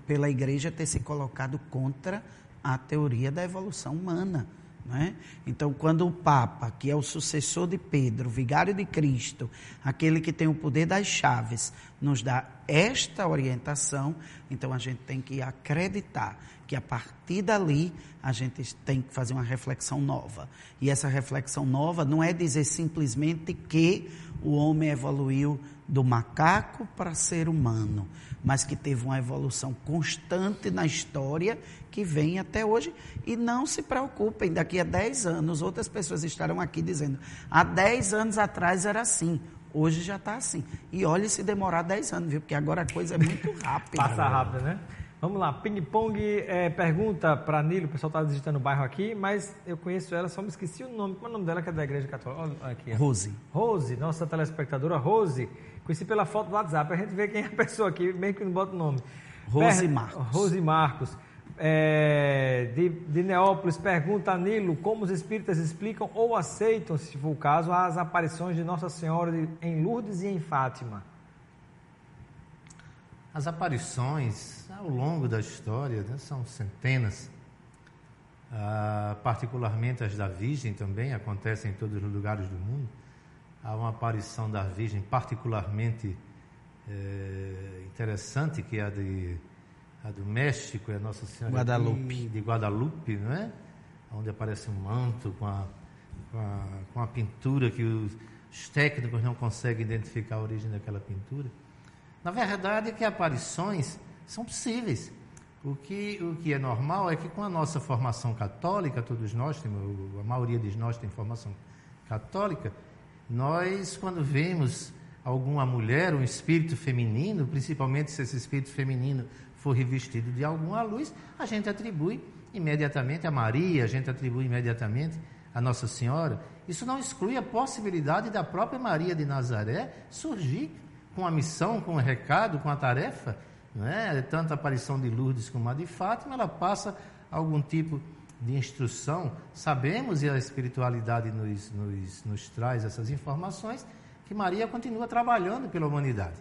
pela Igreja ter se colocado contra a teoria da evolução humana. Né? Então, quando o Papa, que é o sucessor de Pedro, vigário de Cristo, aquele que tem o poder das chaves, nos dá esta orientação, então a gente tem que acreditar que a partir dali a gente tem que fazer uma reflexão nova. E essa reflexão nova não é dizer simplesmente que o homem evoluiu do macaco para ser humano, mas que teve uma evolução constante na história que vem até hoje. E não se preocupem, daqui a 10 anos outras pessoas estarão aqui dizendo: há 10 anos atrás era assim, hoje já está assim. E olhe se demorar 10 anos, viu? Porque agora a coisa é muito rápida.
Passa rápido, né? Vamos lá, Ping Pong pergunta para Nilo, o pessoal está digitando o bairro aqui, mas eu conheço ela, só me esqueci o nome. Qual é o nome dela, que é da Igreja Católica? Olha aqui.
Rose.
Rose, nossa telespectadora Rose. Conheci pela foto do WhatsApp, a gente vê quem é a pessoa aqui, mesmo que não bota o nome.
Rose Marcos.
Rose Marcos. de Neópolis pergunta a Nilo como os espíritas explicam ou aceitam, se for o caso, as aparições de Nossa Senhora em Lourdes e em Fátima.
As aparições, ao longo da história, né, são centenas. Particularmente as da Virgem também acontecem em todos os lugares do mundo. Há uma aparição da Virgem particularmente interessante, que é a do México, é a Nossa Senhora de Guadalupe, não é? Onde aparece um manto com a pintura que os técnicos não conseguem identificar a origem daquela pintura. Na verdade, é que aparições são possíveis. O que é normal é que com a nossa formação católica, todos nós temos, a maioria de nós tem formação católica, nós, quando vemos alguma mulher, um espírito feminino, principalmente se esse espírito feminino for revestido de alguma luz, a gente atribui imediatamente a Maria, a gente atribui imediatamente a Nossa Senhora. Isso não exclui a possibilidade da própria Maria de Nazaré surgir com a missão, com o recado, com a tarefa, não é? Tanto a aparição de Lourdes como a de Fátima, ela passa algum tipo de instrução. Sabemos, e a espiritualidade nos traz essas informações, que Maria continua trabalhando pela humanidade.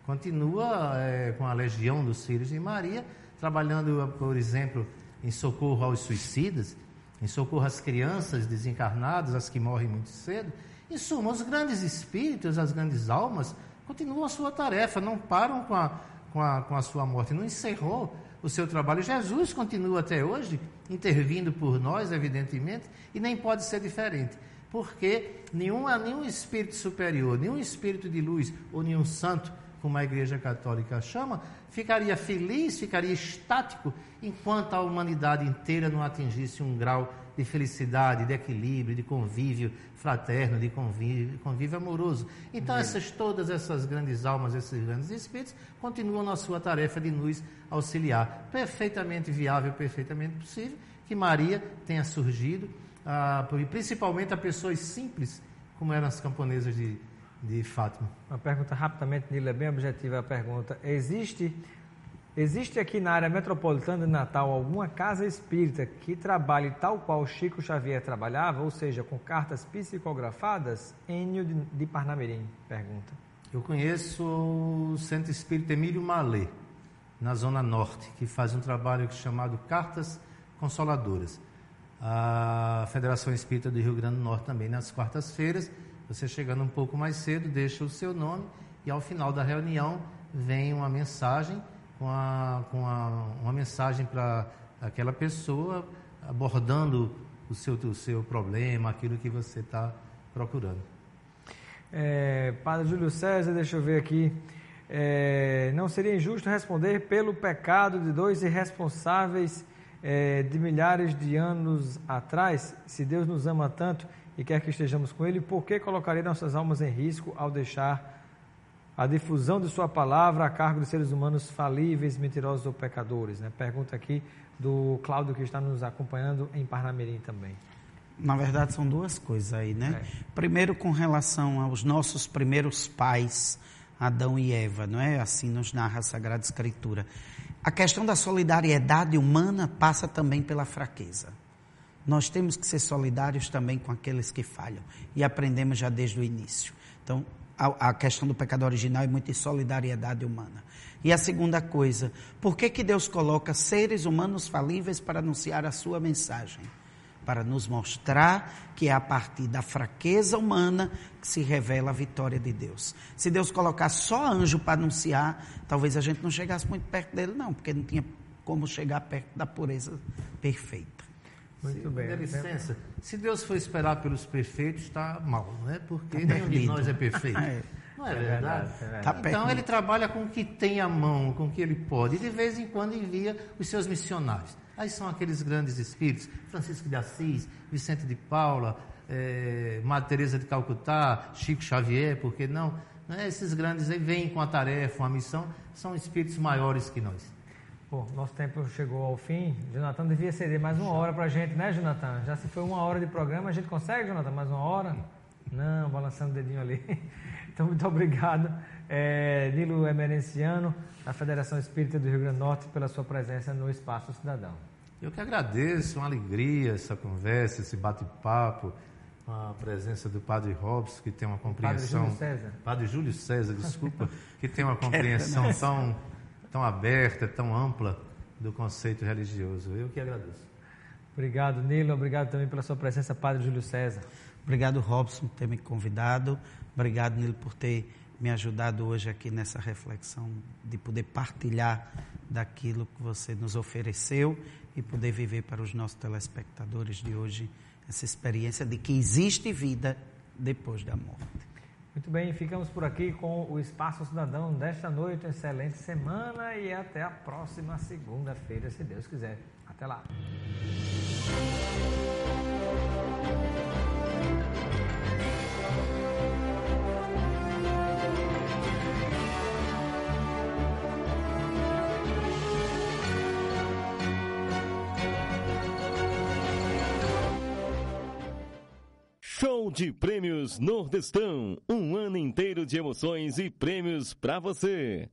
Continua com a legião dos filhos de Maria, trabalhando, por exemplo, em socorro aos suicidas, em socorro às crianças desencarnadas, as que morrem muito cedo. Em suma, os grandes espíritos, as grandes almas, continuam a sua tarefa, não param com a sua morte, não encerrou o seu trabalho. Jesus continua até hoje intervindo por nós, evidentemente, e nem pode ser diferente, porque nenhum espírito superior, nenhum espírito de luz ou nenhum santo, como a Igreja Católica chama, ficaria feliz, ficaria estático, enquanto a humanidade inteira não atingisse um grau de felicidade, de equilíbrio, de convívio fraterno, de convívio amoroso. Então, todas essas grandes almas, esses grandes espíritos, continuam na sua tarefa de nos auxiliar. Perfeitamente viável, perfeitamente possível, que Maria tenha surgido, principalmente a pessoas simples, como eram as camponesas de Fátima.
Uma pergunta rapidamente, Nilo, é bem objetiva a pergunta. Existe aqui na área metropolitana de Natal alguma casa espírita que trabalhe tal qual Chico Xavier trabalhava, ou seja, com cartas psicografadas? Enio de Parnamirim pergunta.
Eu conheço o Centro Espírita Emílio Malê, na Zona Norte, que faz um trabalho chamado Cartas Consoladoras. A Federação Espírita do Rio Grande do Norte também, nas quartas-feiras, você chegando um pouco mais cedo, deixa o seu nome e ao final da reunião vem uma mensagem uma mensagem para aquela pessoa, abordando o seu problema, aquilo que você está procurando.
Padre Júlio César, deixa eu ver aqui. Não seria injusto responder pelo pecado de dois irresponsáveis de milhares de anos atrás? Se Deus nos ama tanto e quer que estejamos com Ele, por que colocaria nossas almas em risco ao deixar a difusão de sua palavra a cargo de seres humanos falíveis, mentirosos ou pecadores? Pergunta aqui do Cláudio, que está nos acompanhando em Parnamirim também.
Na verdade, são duas coisas aí, né? Primeiro, com relação aos nossos primeiros pais, Adão e Eva, não é? Assim nos narra a Sagrada Escritura. A questão da solidariedade humana passa também pela fraqueza. Nós temos que ser solidários também com aqueles que falham. E aprendemos já desde o início. Então, a questão do pecado original é muito de solidariedade humana. E a segunda coisa, por que Deus coloca seres humanos falíveis para anunciar a sua mensagem? Para nos mostrar que é a partir da fraqueza humana que se revela a vitória de Deus. Se Deus colocar só anjo para anunciar, talvez a gente não chegasse muito perto dele, não, porque não tinha como chegar perto da pureza perfeita.
Muito bem.
Dê licença, se Deus for esperar pelos perfeitos, está mal, não é? Porque nenhum de nós é perfeito. Não é verdade? Então ele trabalha com o que tem à mão, com o que ele pode, e de vez em quando envia os seus missionários. Aí são aqueles grandes espíritos, Francisco de Assis, Vicente de Paula, Madre Teresa de Calcutá, Chico Xavier, por que não? Esses grandes aí vêm com a tarefa, uma missão, são espíritos maiores que nós.
Bom, nosso tempo chegou ao fim. Jonathan devia ceder mais uma hora para a gente, né, Jonathan? Já se foi 1 hora de programa, a gente consegue, Jonathan, mais 1 hora? Não, balançando o dedinho ali. Então, muito obrigado, Nilo Emerenciano, da Federação Espírita do Rio Grande do Norte, pela sua presença no Espaço Cidadão.
Eu que agradeço, uma alegria essa conversa, esse bate-papo, com a presença do Padre Robson, que tem uma compreensão... Padre Júlio César, desculpa, que tem uma compreensão tão aberta, tão ampla do conceito religioso. Eu que agradeço.
Obrigado, Nilo. Obrigado também pela sua presença, Padre Júlio César.
Obrigado, Robson, por ter me convidado. Obrigado, Nilo, por ter me ajudado hoje aqui nessa reflexão, de poder partilhar daquilo que você nos ofereceu e poder viver para os nossos telespectadores de hoje essa experiência de que existe vida depois da morte.
Muito bem, ficamos por aqui com o Espaço Cidadão desta noite. Excelente semana e até a próxima segunda-feira, se Deus quiser. Até lá.
Show de Prêmios Nordestão. Um ano inteiro de emoções e prêmios para você.